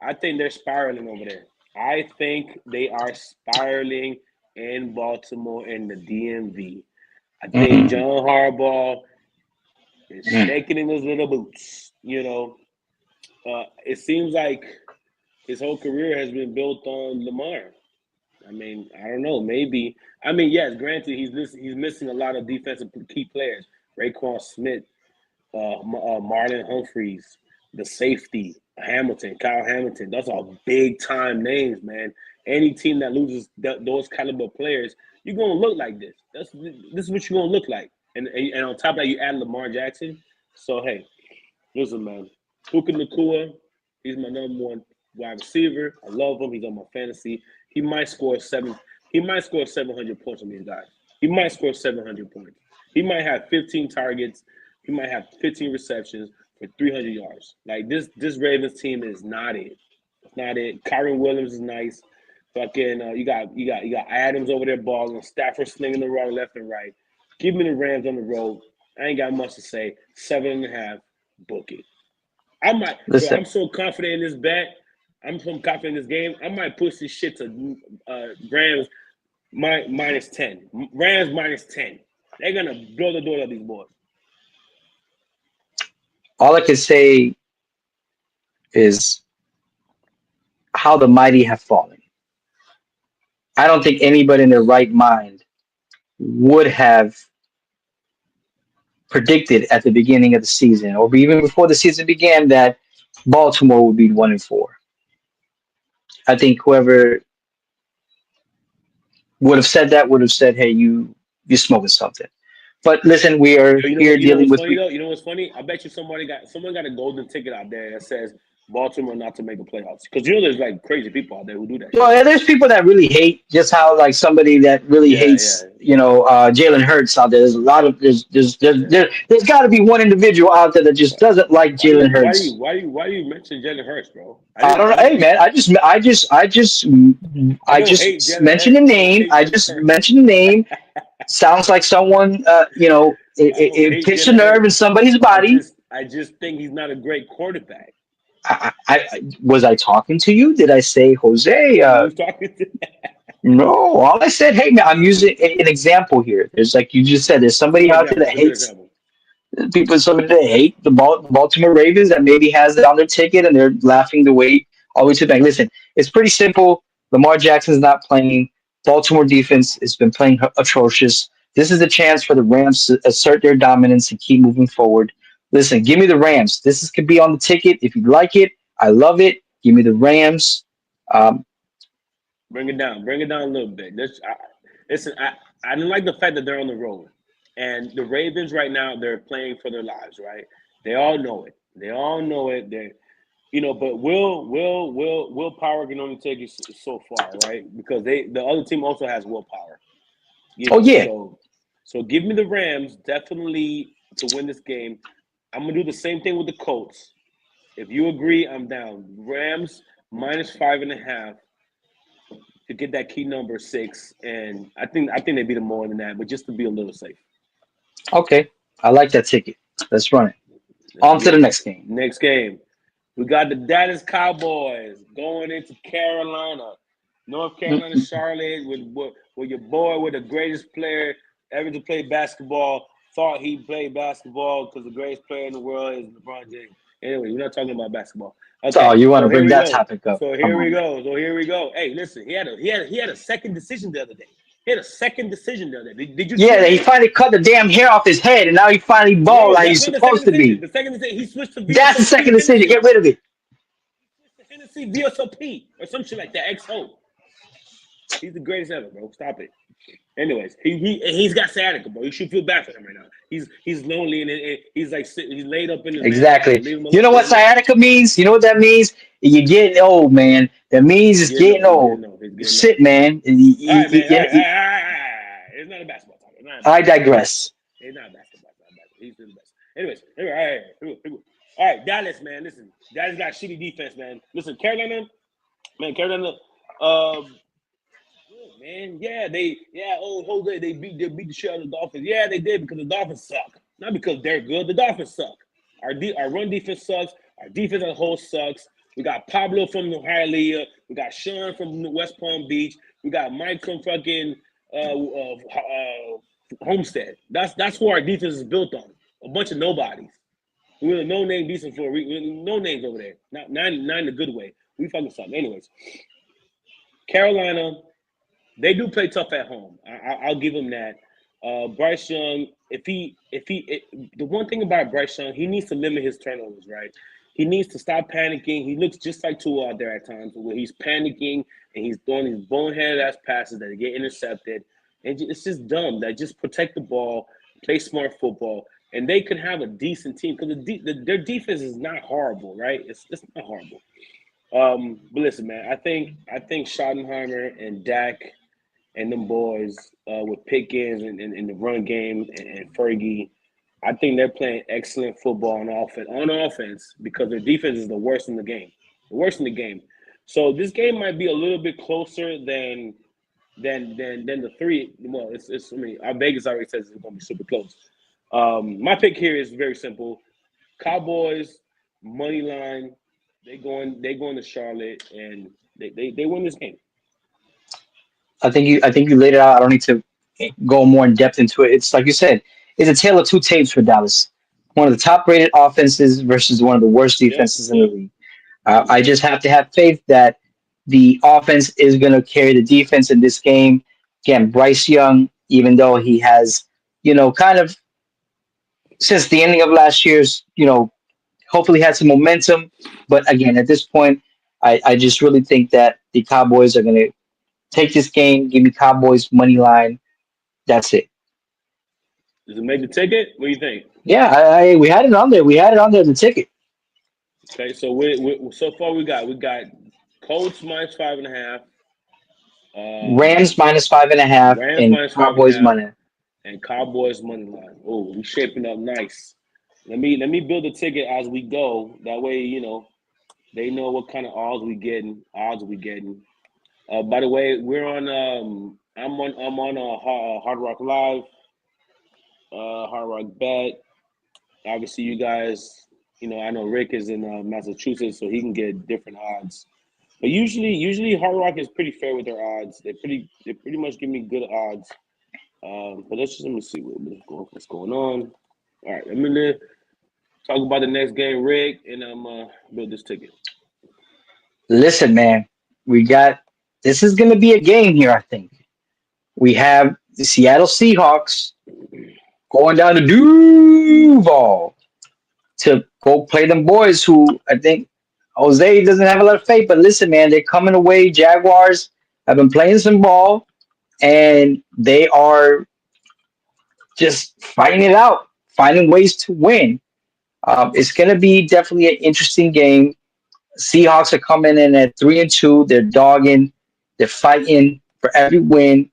I think they're spiraling over there. I think they are spiraling in Baltimore in the DMV. I think Mm-mm. John Harbaugh is Mm. shaking in his little boots. It seems like his whole career has been built on Lamar. I mean, I don't know. Maybe. I mean, yes. Granted, he's missing a lot of defensive key players. Raekwon Smith, Marlon Humphreys, the safety, Hamilton, Kyle Hamilton. Those are big time names, man. Any team that loses those caliber players, you're gonna look like this. This is what you're gonna look like. And on top of that, you add Lamar Jackson. So hey, listen, man. Puka Nacua, he's my number one wide receiver. I love him. He's on my fantasy. He might score 700 points on these guys. He might score 700 points. He might have 15 targets. He might have 15 receptions for 300 yards. Like this Ravens team is not it. It's not it. Kyron Williams is nice. Fucking, you got Adams over there balling. Stafford slinging the rock left and right. Give me the Rams on the road. I ain't got much to say. 7.5. Book it. I might. Bro, I'm so confident in this bet. I'm so confident in this game. I might push this shit to Rams minus 10. Rams minus 10. They're gonna blow the door out of these boys. All I can say is how the mighty have fallen. I don't think anybody in their right mind would have predicted at the beginning of the season, or even before the season began, that Baltimore would be 1-4. I think whoever would have said that would have said, "Hey, you're smoking something." But listen, we are here dealing with. You know what's funny? I bet you someone got a golden ticket out there that says Baltimore not to make the playoffs, because there's like crazy people out there who do that. Well, yeah, there's people that really hate, just how like somebody that really hates, Jalen Hurts out there. There's a lot of there's got to be one individual out there that just doesn't like Jalen Hurts. Why do you mention Jalen Hurts, bro? I don't know. Hey man, I just mentioned the name. I just mentioned the name. Sounds like someone it pinched a nerve in somebody's body. I just think he's not a great quarterback. I was I talking to you? Did I say Jose? Was talking to No, all I said, hey man, I'm using an example here. There's like you just said, there's somebody out there that hates people. Somebody that hate the Baltimore Ravens that maybe has it on their ticket and they're laughing the way always to bank. Listen, it's pretty simple. Lamar Jackson's not playing. Baltimore defense has been playing atrocious. This is a chance for the Rams to assert their dominance and keep moving forward. Listen, give me the Rams. This could be on the ticket. If you like it, I love it. Give me the Rams. Bring it down a little bit. Listen, I don't like the fact that they're on the road. And the Ravens right now, they're playing for their lives, right? They all know it. But willpower can only take you so far, right? Because the other team also has willpower. So give me the Rams definitely to win this game. I'm gonna do the same thing with the Colts. If you agree, I'm down. Rams minus 5.5 to get that key number 6, and I think they beat them more than that, but just to be a little safe. Okay, I like that ticket. Let's run it. On to the next game. Next game, we got the Dallas Cowboys going into Carolina, North Carolina, Charlotte, with your boy, with the greatest player ever to play basketball. Thought he played basketball because the greatest player in the world is LeBron James. Anyway, we're not talking about basketball. Okay, oh, you want to bring that topic up? So here we go. Hey, listen, he had a second decision the other day. Did you? Yeah, he finally cut the damn hair off his head, and now he finally balled like he's supposed to be. The second decision, he switched to VSOP. That's the second decision. Get rid of it. Hennessy VSOP or some shit like that. XO. He's the greatest ever, bro. Stop it. Anyways, he's got sciatica, bro. You should feel bad for him right now. He's lonely and he's laid up in the exactly. You know what sciatica means? You know what that means? You're getting old, man. That means it's getting old. Sit, man. It's not a basketball topic. I digress. It's not a basketball topic. He's the best. Anyways, all right, Dallas, man. Listen, Dallas got shitty defense, man. Listen, Carolina. Man, Jose, they beat the shit out of the Dolphins. Yeah, they did, because the Dolphins suck. Not because they're good. The Dolphins suck. Our run defense sucks. Our defense as a whole sucks. We got Pablo from Hialeah. We got Sean from West Palm Beach. We got Mike from fucking Homestead. That's who our defense is built on. A bunch of nobodies. We're a no-name decent floor. No names over there. Not in a good way. We fucking suck. Anyways, Carolina. They do play tough at home. I'll give them that. Bryce Young, the one thing about Bryce Young, he needs to limit his turnovers, right? He needs to stop panicking. He looks just like Tua out there at times, where he's panicking and he's throwing these boneheaded ass passes that get intercepted, and it's just dumb. That just protect the ball, play smart football, and they could have a decent team because their defense is not horrible, right? It's not horrible. But listen, man, I think Schottenheimer and Dak and them boys with Pickens and the run game and Fergie, I think they're playing excellent football on offense because their defense is the worst in the game. The worst in the game. So this game might be a little bit closer than the three. Well, it's I mean, our Vegas already says it's gonna be super close. My pick here is very simple. Cowboys, money line, they going to Charlotte and they win this game. I think you laid it out. I don't need to go more in depth into it. It's like you said, it's a tale of two tapes for Dallas. One of the top rated offenses versus one of the worst Yep, defenses in the yep. league. I just have to have faith that the offense is going to carry the defense in this game. Again, Bryce Young, even though he has, kind of since the ending of last year's, hopefully had some momentum. But again, at this point, I just really think that the Cowboys are going to take this game. Give me Cowboys money line. That's it. Does it make the ticket? What do you think? Yeah, we had it on there. We had it on there, the ticket. Okay, so we so far we got Colts minus 5.5, Rams minus 5.5 Rams and minus five and a Cowboys half, money. and Cowboys money line. Oh, we shaping up nice. Let me build a ticket as we go. That way, they know what kind of odds we getting. By the way, we're on. I'm on Hard Rock Live, Hard Rock Bet. Obviously, you guys, I know Rick is in Massachusetts, so he can get different odds. But usually Hard Rock is pretty fair with their odds. They pretty much give me good odds. But let me see what's going on. All right, I'm gonna talk about the next game, Rick, and I'm build this ticket. Listen, man, we got this is going to be a game here. I think we have the Seattle Seahawks going down to Duval to go play them boys who I think Jose doesn't have a lot of faith. But listen, man, they're coming away. Jaguars have been playing some ball and they are just fighting it out, finding ways to win. It's going to be definitely an interesting game. Seahawks are coming in at 3-2. They're dogging. They're fighting for every win.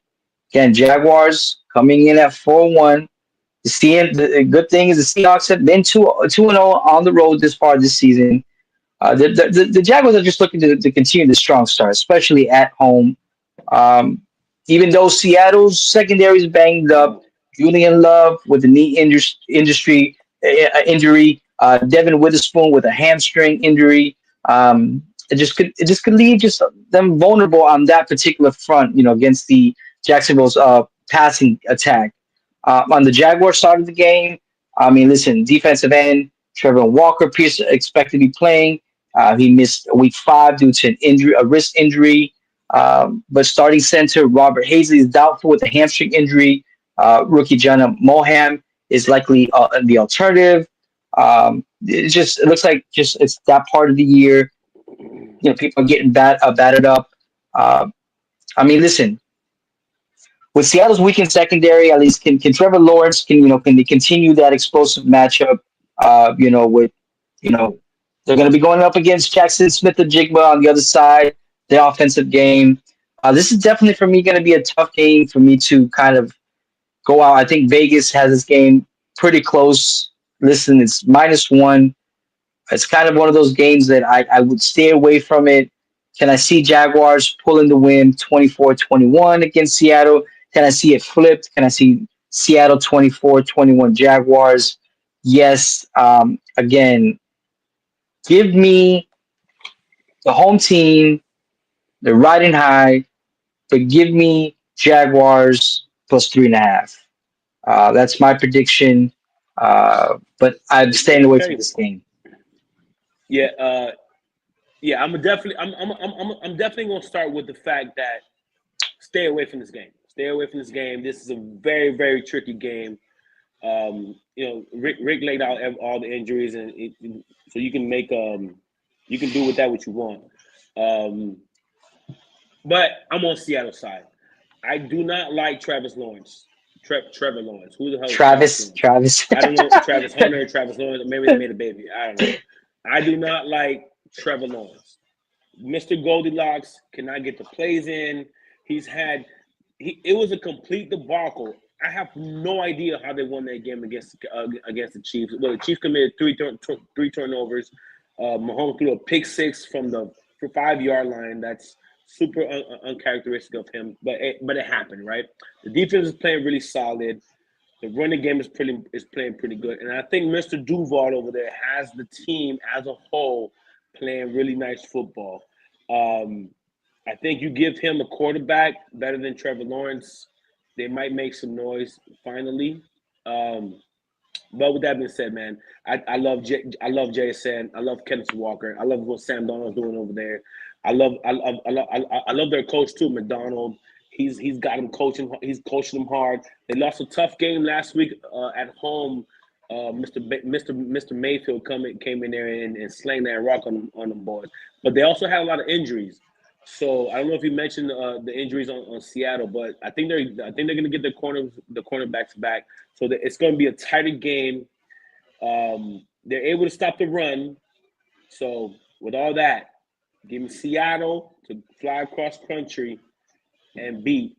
Again, Jaguars coming in at 4-1. The good thing is the Seahawks have been 2-0 on the road this far this season. The Jaguars are just looking to continue the strong start, especially at home. Um, Even though Seattle's secondary is banged up, Julian Love with a injury, Devin Witherspoon with a hamstring injury. It just could leave just them vulnerable on that particular front, against the Jacksonville's passing attack. On the Jaguar side of the game, I mean, listen, defensive end Trevor Walker Pierce expected to be playing. He missed week 5 due to an injury, a wrist injury. But starting center Robert Hazley is doubtful with a hamstring injury. Rookie Jonah Moham is likely the alternative. It looks like just it's that part of the year. People are getting battered up. Uh, I mean, listen, with Seattle's weakened secondary, at least can Trevor Lawrence can they continue that explosive matchup? With you know they're going to be going up against Jackson Smith and Jigba on the other side. The offensive game. This is definitely for me going to be a tough game for me to kind of go out. I think Vegas has this game pretty close. Listen, it's -1. It's kind of one of those games that I would stay away from it. Can I see Jaguars pulling the win 24-21 against Seattle? Can I see it flipped? Can I see Seattle 24-21 Jaguars? Yes. Again, give me the home team. They're riding high, but give me Jaguars plus 3.5. That's my prediction. But I'm staying away from Okay. this game. Yeah. Yeah. I'm definitely gonna start with the fact that stay away from this game. Stay away from this game. This is a very, very tricky game. Rick laid out all the injuries, and so you can make you can do with that what you want. Um, But I'm on Seattle side. I do not like Travis Lawrence. Trevor Lawrence. Who the hell is Travis Travis, Lawrence? Travis. I don't know. Travis Hunter, Travis Lawrence. Maybe they made a baby. I don't know. I do not like Trevor Lawrence. Mr. Goldilocks cannot get the plays in. He's had it was a complete debacle. I have no idea how they won that game against the Chiefs. Well, the Chiefs committed three turnovers. Mahomes threw a pick six from the 5 yard line. That's super uncharacteristic of him, but it happened, right? The defense is playing really solid. The running game is playing pretty good, and I think Mr. Duval over there has the team as a whole playing really nice football. Um, I think you give him a quarterback better than Trevor Lawrence, they might make some noise finally. Um, but with that being said, man, I love Jason. I love Kenneth Walker. I love what Sam Donald's doing over there. I love their coach too, McDonald. He's got him coaching. He's coaching them hard. They lost a tough game last week at home. Mr. Mayfield came in there and slang that rock on them boys. But they also had a lot of injuries. So I don't know if you mentioned the injuries on Seattle, but I think they're going to get the cornerbacks back. So that it's going to be a tighter game. They're able to stop the run. So with all that, give me Seattle to fly across country and beat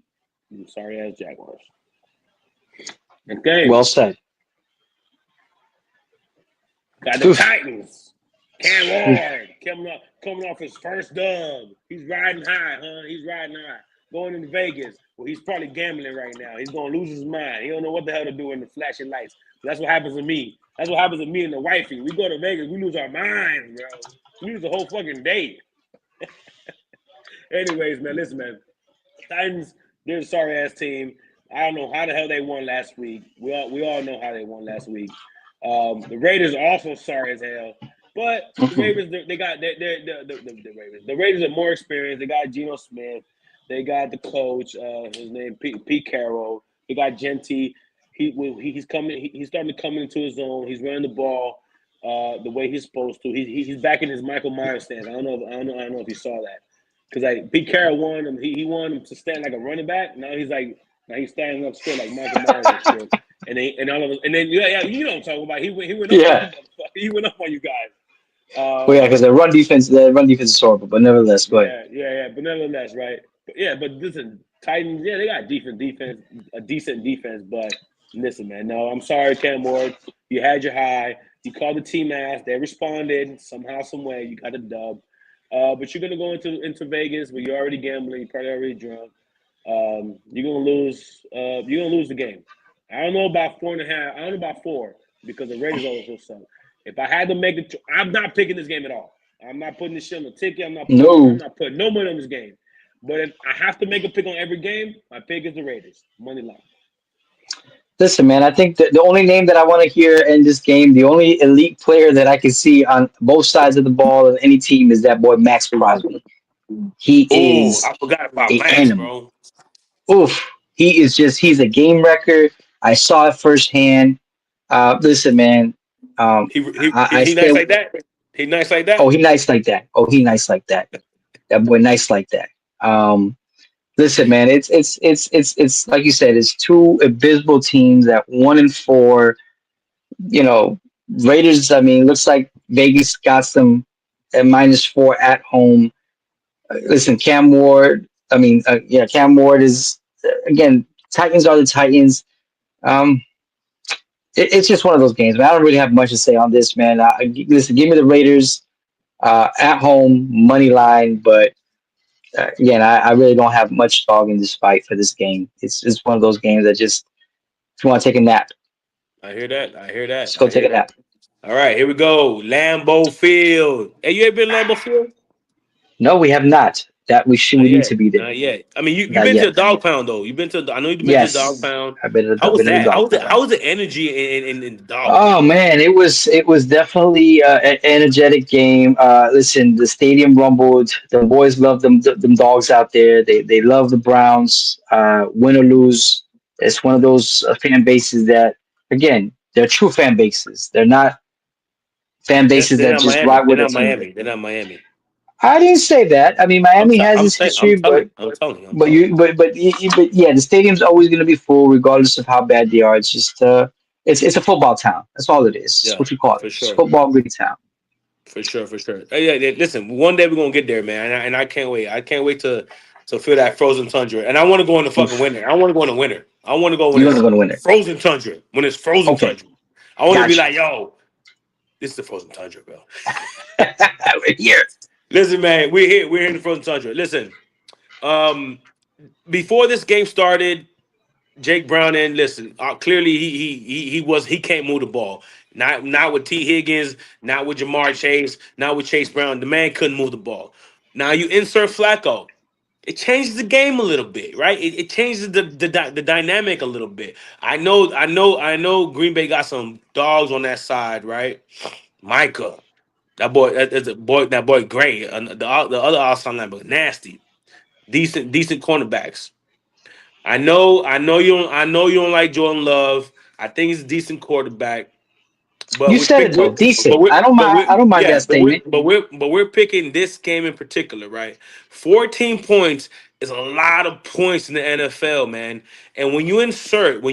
sorry ass Jaguars. Okay, Well said. got the Oof. Titans. Cam Oof. Ward coming off his first dub. He's riding high, huh? He's riding high. Going into Vegas. Well, he's probably gambling right now. He's gonna lose his mind. He don't know what the hell to do in the flashing lights. That's what happens to me. That's what happens to me and the wifey. We go to Vegas, we lose our minds, bro. We lose the whole fucking day. Anyways, man, listen, man. Titans, they're a sorry ass team. I don't know how the hell they won last week. We all know how they won last week. The Raiders are also sorry as hell. But the Ravens, they got the Ravens. The Raiders are more experienced. They got Geno Smith. They got the coach, his name Pete Carroll. They got Genty. He's coming. He's starting to come into his own. He's running the ball the way he's supposed to. He's back in his Michael Myers stance. I don't know if you saw that because like Pete Carroll wanted him. He wanted him to stand like a running back. Now he's standing up still like Michael Myers and shit. And then yeah, you know what I'm talking about. He went up. Yeah. He went up on you guys. Well, yeah, because the run defense is horrible. But nevertheless, go ahead. Yeah. But nevertheless, right? But listen, Titans, yeah, they got a decent defense. But listen, man, no, I'm sorry, Cam Ward. You had your high. You called the team ass. They responded somehow, some way. You got a dub. But you're gonna go into Vegas, but you're already gambling. You're probably already drunk. You're gonna lose. You're gonna lose the game. I don't know about 4.5. I don't know about 4 because the Raiders also suck. If I had to make it, I'm not picking this game at all. I'm not putting this shit on the ticket. I'm not putting no money on this game. But if I have to make a pick on every game, my pick is the Raiders. Money line. Listen, man, I think the only name that I want to hear in this game, the only elite player that I can see on both sides of the ball in any team is that boy Max Crosby. He is I forgot about an Max, animal. bro. Oof. He's a game wrecker. I saw it firsthand. Listen, man. He I nice still. like that. He nice like that. Oh, he nice like that. He nice like that. That boy nice like that. Listen, man. It's like you said. It's two abysmal teams at 1-4. You know, Raiders. I mean, looks like Vegas got them at -4 at home. Listen, Cam Ward. I mean, yeah, Cam Ward is again. Titans are the Titans. Um, it's just one of those games. Man. I don't really have much to say on this, man. Listen, give me the Raiders at home money line, but again, I really don't have much dog in this fight for this game. It's just one of those games that just if you want to take a nap, I hear that. just go take a nap. All right, here we go. Lambeau Field. Hey, you ever been to Lambeau Field? No, we have not. That we need to be there. Not yet. I mean, you've Not been yet. to a dog pound though. You've been to. I know you've been to Yes, the dog pound. I've been to How was been to the that? dog pound. How was the energy in the dog Oh pound? man, it was definitely an energetic game. Listen, the stadium rumbled. The boys love them dogs out there. They love the Browns. Win or lose, it's one of those fan bases that again they're true fan bases. They're not fan bases They're that not just Miami. ride They're with a not team. Miami. They're not Miami. I didn't say that. I mean, Miami has I'm this saying, I'm history, telling you, I'm telling you, I'm but telling you. you, but yeah, the stadium's always going to be full, regardless of how bad they are. It's just, it's a football town. That's all it is. It's Yeah, what you call it. for It's sure. football gritty town. For sure, for sure. Yeah. Listen, one day we're gonna get there, man, and I can't wait. I can't wait to feel that frozen tundra, and I want to go in the fucking Oof. winter. I want to go in the winter. I want to go when You're it's gonna win it. frozen tundra. When it's frozen Okay, tundra, I want to be got you. like, yo, this is the frozen tundra, bro. We're here. Listen, man, we're here. We're here in the frozen tundra. Listen, um, before this game started, Jake Brown and listen, clearly he can't move the ball. Not with T Higgins, not with Jamar Chase, not with Chase Brown. The man couldn't move the ball. Now you insert Flacco. It changes the game a little bit, right? It changes the dynamic a little bit. I know. Green Bay got some dogs on that side, right? Micah, that's a boy. That boy Gray, the other outside linebacker, nasty, decent cornerbacks. I know you don't like Jordan Love. I think he's a decent quarterback, but You said it though. Decent. I don't mind that statement. we're picking this game in particular, right? 14 points is a lot of points in the NFL, man. And when you insert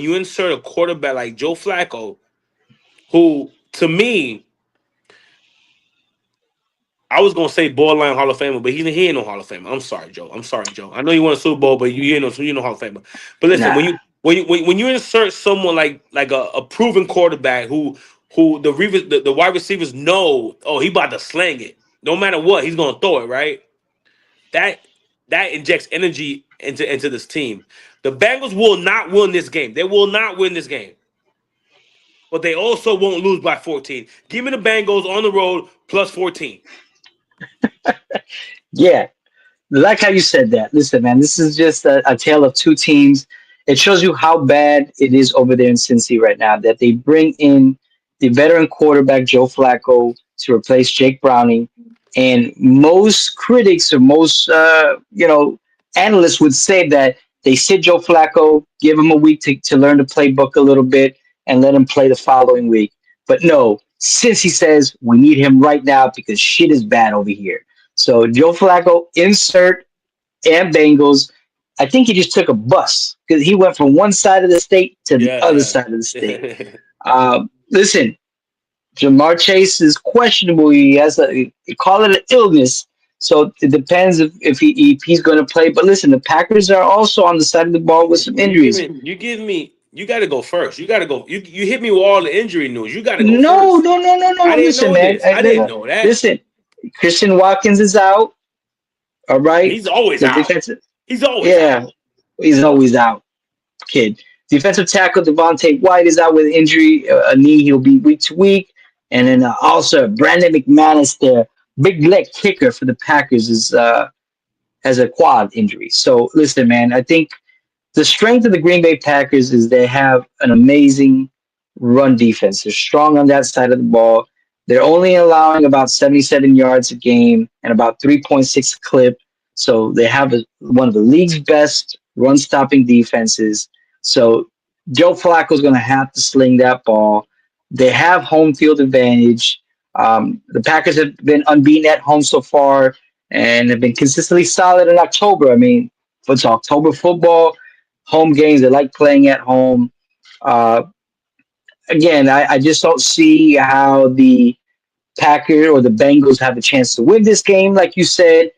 a quarterback like Joe Flacco, who to me, I was gonna say borderline Hall of Famer, but he ain't no Hall of Famer. I'm sorry, Joe. I'm sorry, Joe. I know you won a Super Bowl, but you ain't no Hall of Famer. But listen, Nah. when you insert someone like a proven quarterback who the wide receivers know, oh, he about to slang it. No matter what, he's gonna throw it, right? That that injects energy into this team. The Bengals will not win this game. They will not win this game, but they also won't lose by 14. Give me the Bengals on the road plus 14. Yeah. Like how you said that. Listen, man, this is just a tale of two teams. It shows you how bad it is over there in Cincy right now that they bring in the veteran quarterback Joe Flacco to replace Jake Browning, and most critics or most analysts would say that they sit Joe Flacco, give him a week to learn the playbook a little bit, and let him play the following week. But no, since he says we need him right now because shit is bad over here. So Joe Flacco, insert and Bengals. I think he just took a bus because he went from one side of the state to the other Yeah, side of the state. yeah. Listen, Jamar Chase is questionable. He has they call it an illness. So it depends if he's going to play. But listen, the Packers are also on the side of the ball with some Well, injuries. you got to go first. You got to go. You hit me with all the injury news. You got to go No, first. no, no, no, no. I didn't Listen, know man. this. I didn't know that. Listen, Christian Watkins is out. All right. He's always The out. defensive, He's always yeah, out. he's always out. Kid. Defensive tackle Devontae White is out with injury, a knee. He'll be week to week. And then also Brandon McManus, their big leg kicker for the Packers, is has a quad injury. So listen, man, I think the strength of the Green Bay Packers is they have an amazing run defense. They're strong on that side of the ball. They're only allowing about 77 yards a game and about 3.6 clip. So they have one of the league's best run stopping defenses. So Joe Flacco is going to have to sling that ball. They have home field advantage. The Packers have been unbeaten at home so far and have been consistently solid in October. I mean, it's October football, home games. They like playing at home. Uh, Again, I just don't see how the Packers or the Bengals have a chance to win this game, like you said.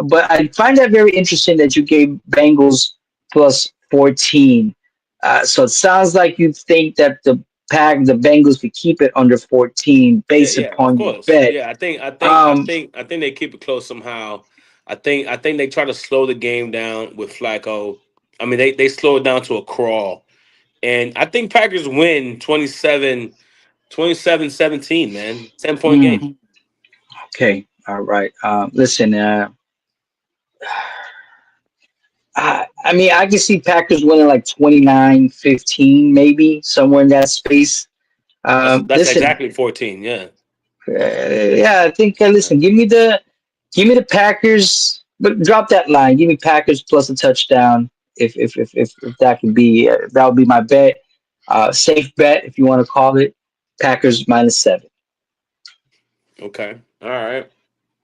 But I find that very interesting that you gave Bengals plus 14. So it sounds like you think that the Bengals could keep it under 14 Yeah, based yeah, of upon your course. bet. Yeah, Um, I think they keep it close somehow. I think they try to slow the game down with Flacco. I mean, they slow it down to a crawl. And I think Packers win 27-17, man. 10-point game. mm, okay, all right. Listen, I mean, I can see Packers winning like 29-15, maybe somewhere in that space. That's Listen, exactly 14. Yeah. yeah, I think. Listen, give me the Packers, but drop that line. Give me Packers plus a touchdown. If that can be, that would be my bet. Safe bet, if you want to call it. Packers -7. Okay. All right.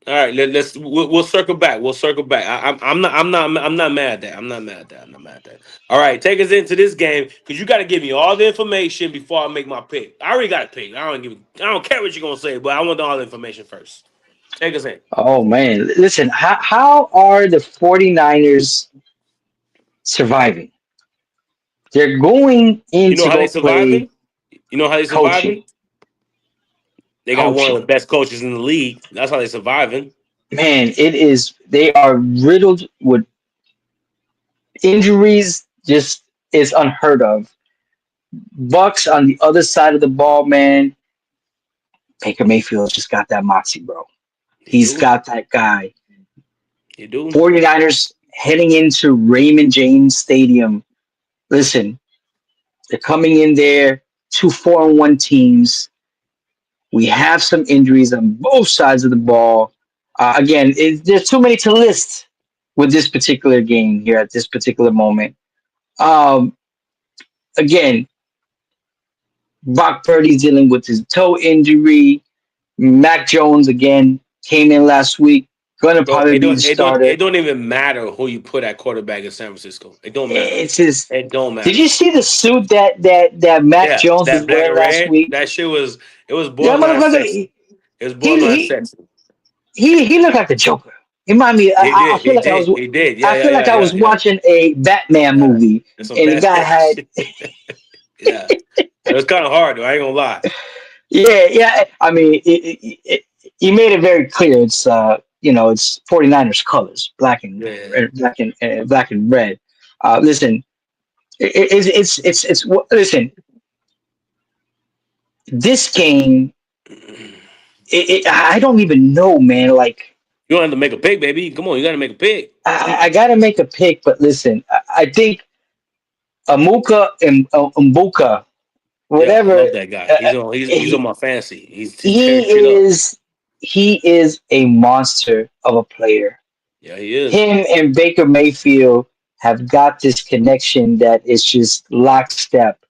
All right, we'll circle back. We'll circle back. I'm not mad at that. I'm not mad at that. I'm not mad at that. All right, take us into this game because you got to give me all the information before I make my pick. I already got a pick. I don't care what you're gonna say, but I want all the information first. Take us in. Oh man, listen, how are the 49ers surviving? They're going in You know to how they go play surviving? You know how they coaching. surviving? They got one of the Coaching. best coaches in the league. That's how they surviving. Man, it is they are riddled with injuries, just is unheard of. Bucks on the other side of the ball, man. Baker Mayfield just got that moxie, bro. You He's do. got that guy. You do. 49ers heading into Raymond James Stadium. Listen, they're coming in there, two 4-1 teams. We have some injuries on both sides of the ball. Again, there's too many to list with this particular game here at this particular moment. Um, again, Brock Purdy's dealing with his toe injury. Mac Jones again came in last week. Gonna Bro, probably be the it starter. don't even matter who you put at quarterback in San Francisco. It don't matter. It's his. It don't Did matter. you see the suit that Mac Yeah, Jones was that black wearing and last red, week? that shit was it was That borderline motherfucker. sexy. It was He borderline he sexy. he looked like the Joker. He reminded me. He I did, feel he like I did, was. he did. Yeah, I yeah, feel like yeah, I yeah, was yeah. watching a Batman Yeah. movie, It's some and the bad guy had. shit. Yeah. It was kind of hard though, I ain't gonna lie. Yeah, yeah. I mean, he made it very clear. It's it's 49ers colors, Yeah. black and red. Listen, listen. This game, I don't even know, man. Like, You don't have to make a pick, baby. Come on, you gotta make a pick. I got to make a pick, but listen, I think Amuka and Mbuka, Yeah, I whatever, love that guy. uh, He's on he my fantasy. He's tearing shit he up. is he is a monster of a player. Yeah, he is. Him and Baker Mayfield have got this connection that is just lockstep.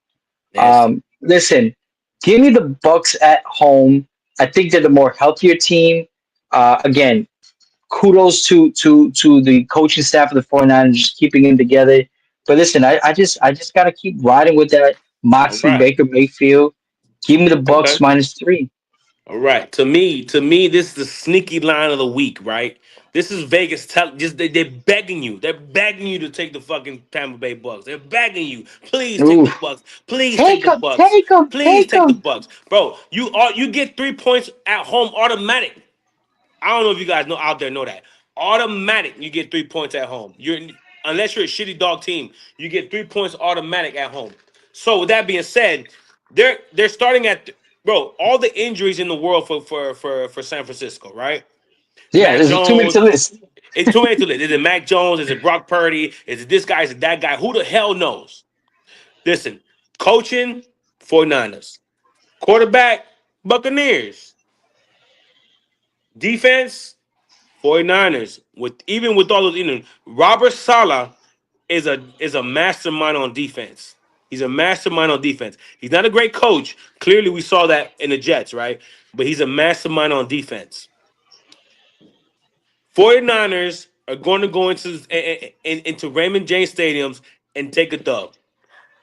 Nasty. Listen, give me the Bucks at home. I think they're the more healthier team. Again, kudos to the coaching staff of the 49ers just keeping it together. But listen, I just gotta keep riding with that All Moxley right. Baker Mayfield. Give me the Bucks Okay. -3. All right. To me, this is the sneaky line of the week, right? This is Vegas just they're begging you. They're begging you to take the fucking Tampa Bay Bucks. They're begging you. Please take the Oof. Bucks. Please take Take the them, Bucks. take them, Please take take the them. Bucks. Bro, you get 3 points at home automatic. I don't know if you guys know out there know that. Automatic, you get 3 points at home. Unless you're a shitty dog team, you get 3 points automatic at home. So with that being said, they're starting at bro, all the injuries in the world for San Francisco, right? Yeah, Mac there's too many Jones. to list. It's too many to list. Is it Mac Jones? Is it Brock Purdy? Is it this guy? Is it that guy? Who the hell knows? Listen, coaching 49ers. Quarterback, Buccaneers. Defense, 49ers. With all those, Robert Sala is a mastermind on defense. He's a mastermind on defense. He's not a great coach. Clearly, we saw that in the Jets, right? But he's a mastermind on defense. 49ers are going to go into Raymond James Stadiums and take a dub.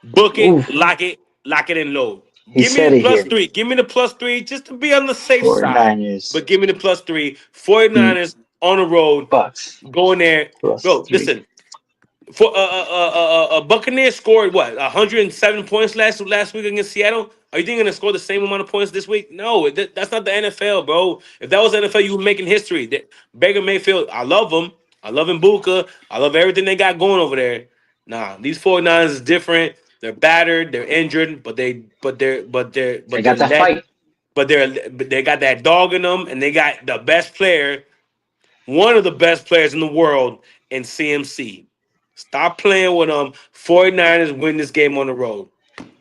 Book it, Oof, lock it, and load. he Give me said the it plus here. three. Give me the plus three just to be on the safe side. 49ers But give me the plus three. beat 49ers on the road. Bucks Go in there. Bro, +3. listen. For Buccaneers scored what 107 points last week against Seattle. Are you think they're gonna score the same amount of points this week? No, that's not the NFL, bro. If that was NFL, you were making history. Baker Mayfield, I love him. I love Mbuka. I love everything they got going over there. Nah, these 49ers is different. They're battered. They're injured, They but they're got that led. fight. But they got that dog in them, and they got the best player, one of the best players in the world, in CMC. Stop playing with them. 49ers win this game on the road.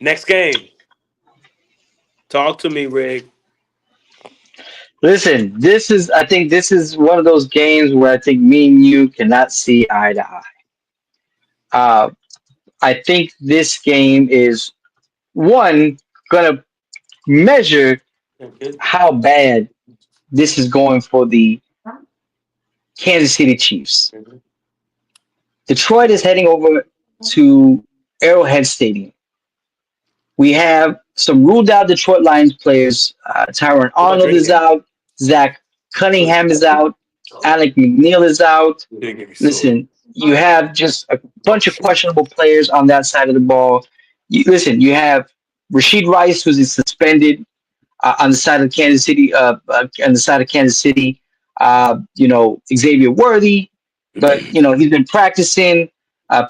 Next game. Talk to me, Rick. Listen, I think this is one of those games where I think me and you cannot see eye to eye. Uh, I think this game is one gonna measure Okay. how bad this is going for the Kansas City Chiefs. Detroit is heading over to Arrowhead Stadium. We have some ruled out Detroit Lions players. Tyron What about Arnold is drinking? out. Zach Cunningham is out. Alec McNeil is out. Didn't get me soda. Listen, you have just a bunch of questionable players on that side of the ball. You have Rasheed Rice, who's suspended on the side of Kansas City. On the side of Kansas City, Xavier Worthy, but he's been practicing.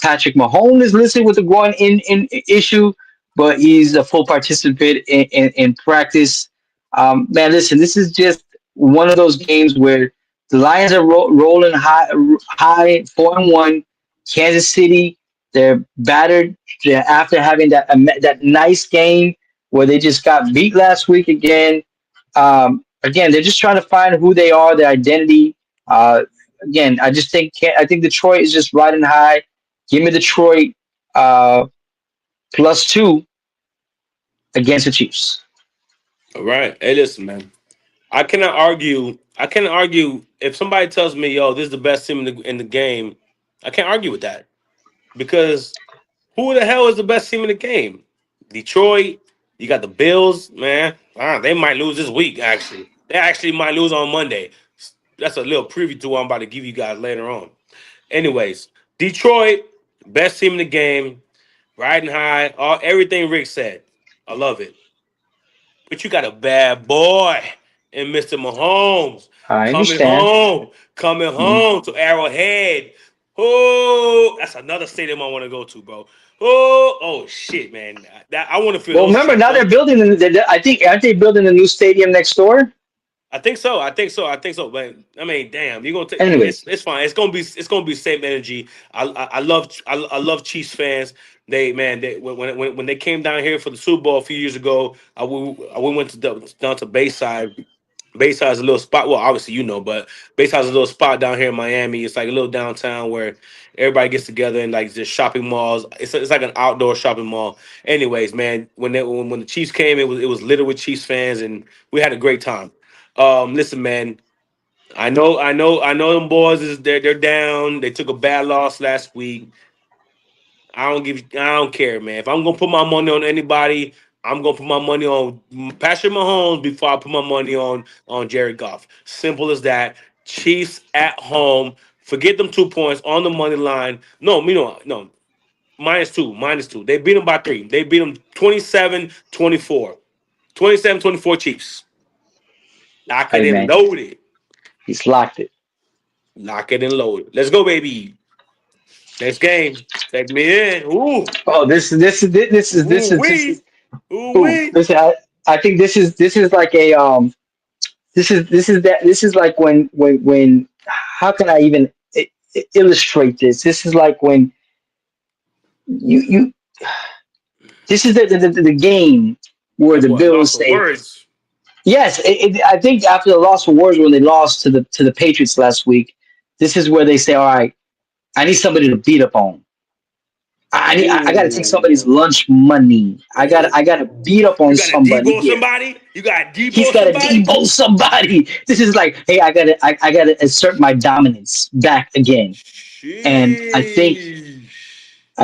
Patrick Mahomes is listed with a groin in issue, but he's a full participant in practice. Man, listen, this is just one of those games where the Lions are rolling high 4-1. Kansas City, they're battered after having that nice game where they just got beat last week again. Again, they're just trying to find who they are, their identity. Again, I think Detroit is just riding high. Give me Detroit +2 against the Chiefs. All right. Hey, listen, man. I cannot argue. I cannot argue if somebody tells me, "Yo, this is the best team in the game." I can't argue with that because who the hell is the best team in the game? Detroit. You got the Bills, man. They might lose this week. Actually, they actually might lose on Monday. That's a little preview to what I'm about to give you guys later on. Anyways, Detroit, best team in the game, riding high. Everything Rick said, I love it. But you got a bad boy in Mr. Mahomes I coming understand. home, Mhm. to Arrowhead. Oh, that's another stadium I want to go to, bro. Oh shit, man. I want to feel Well, those remember cheeks, now they're bro. building. I think aren't they building a new stadium next door? I think so. I think so. I think so. But I mean, damn, you're gonna take. Anyways, It's fine. It's gonna be same energy. I love Chiefs fans. When they came down here for the Super Bowl a few years ago, we went down to Bayside. Bayside is a little spot. Well, obviously but Bayside is a little spot down here in Miami. It's like a little downtown where everybody gets together and like just shopping malls. It's like an outdoor shopping mall. Anyways, man, when the Chiefs came, it was littered with Chiefs fans, and we had a great time. Listen, man. I know them boys they're down. They took a bad loss last week. I don't care, man. If I'm gonna put my money on anybody, I'm gonna put my money on Patrick Mahomes before I put my money on Jared Goff. Simple as that. Chiefs at home. Forget them 2 points on the money line. No, no. -2, -2. They beat them by 3. They beat them 27-24. 27-24 Chiefs. Lock it hey and man, load it. he's locked it. Lock it and load it. Let's go, baby. Next game. Take me in. Ooh. Oh, this Ooh is this wee. is. Ooh Ooh, wee. listen, I think this is like a this is like when how can I even illustrate this? This is like when you this is the game where Like the what? Bills Lost for say words. yes. I think after the loss of Wars when they lost to the Patriots last week, this is where they say, all right, I need somebody to beat up on. I got to take somebody's Ooh. lunch money. Ooh. I got to beat up You on got a somebody Debo here. somebody? You got a He's Debo got to somebody? debo somebody. This is like, hey, I gotta assert my dominance back again. And Sheesh. I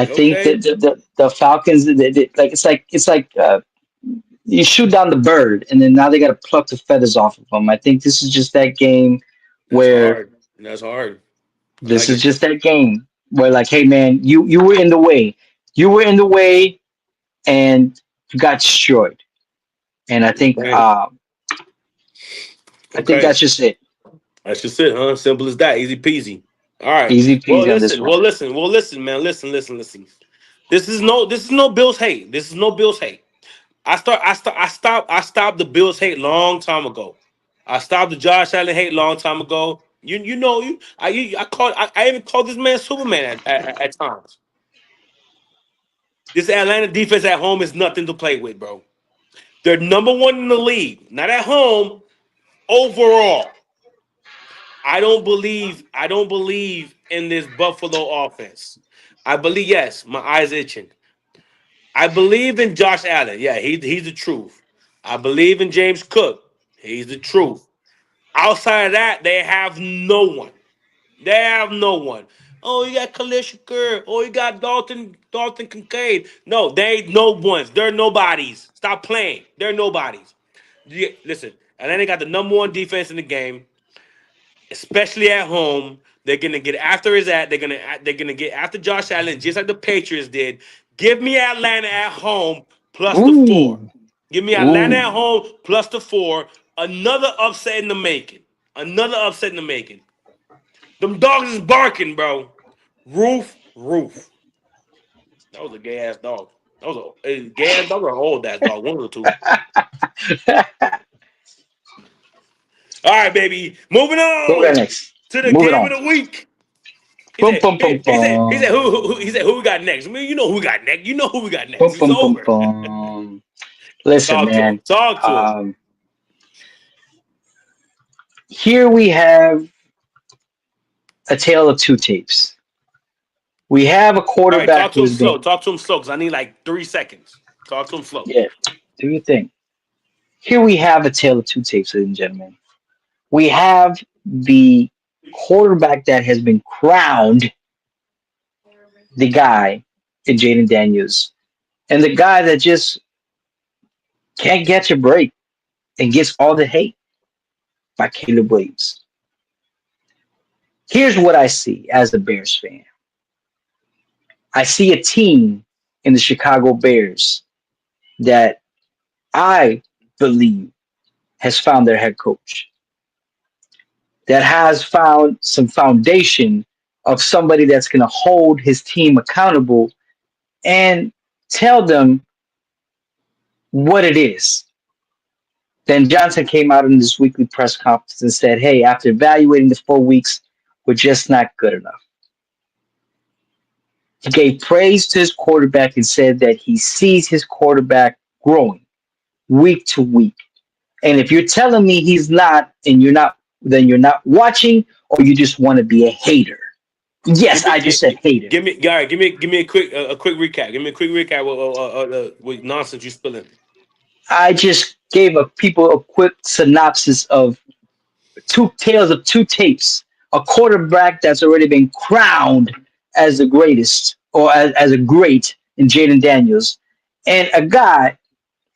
think Okay. that the Falcons, like it's like you shoot down the bird, and then now they got to pluck the feathers off of them. I think this is just that game That's where hard. That's hard. I this like is it. just that game where like, hey man, you were in the way, you were in the way, and you got destroyed. And Okay. I think Okay. that's just it. That's just it, huh? Simple as that. Easy peasy. All right. Easy Well, peasy on this listen. one. Man. Listen. This is no Bills hate. This is no Bills hate. I stopped the Bills hate long time ago. I stopped the Josh Allen hate long time ago. I even called this man Superman at times. This Atlanta defense at home is nothing to play with, bro. They're number one in the league, not at home, overall. I don't believe in this Buffalo offense. I believe, yes, my eyes itching. I believe in Josh Allen. Yeah, he's the truth. I believe in James Cook. He's the truth. Outside of that, they have no one. They have no one. Oh, you got Khalil Shakur. Oh, you got Dalton Kincaid. No, they ain't no ones. They're nobodies. Stop playing. They're nobodies. Listen, Atlanta got the number one defense in the game, especially at home. They're gonna get after his at. They're gonna get after Josh Allen just like the Patriots did. Give me Atlanta at home plus the 4. Ooh, Give me Atlanta at ooh. home plus the 4. Another upset in the making. Another upset in the making. Them dogs is barking, bro. Roof. That was a gay ass dog. That was a gay ass dog or an old ass dog. One of the two. All right, baby. Moving What we got on next? to the Moving game on. of the week. He Boom, said, boom, boom, he said, boom. who we got next? I mean, you know who we got next. You know who we got next. Boom, It's boom, boom, over. boom. Listen, Talk to him. man. Talk to him. Here we have a tale of two tapes. We have a All right, quarterback talk to him who's slow. been, Talk to him slow because I need like 3 seconds. Talk to him slow. yeah, do your thing. Here we have a tale of two tapes, ladies and gentlemen. We have the quarterback that has been crowned the guy in Jaden Daniels, and the guy that just can't catch a break and gets all the hate by Caleb Williams. Here's what I see as a Bears fan. I see a team in the Chicago Bears that I believe has found their head coach, that has found some foundation of somebody that's going to hold his team accountable and tell them what it is. Then Johnson came out in this weekly press conference and said, hey, after evaluating the 4 weeks, we're just not good enough. He gave praise to his quarterback and said that he sees his quarterback growing week to week. And if you're telling me he's not, and you're not, then you're not watching, or you just want to be a hater. Yes, I just said hater. Give me, all right. Give me a quick recap. Give me a quick recap with nonsense you spilling. I just gave people a quick synopsis of two tales of two tapes. A quarterback that's already been crowned as the greatest or as a great in Jaden Daniels, and a guy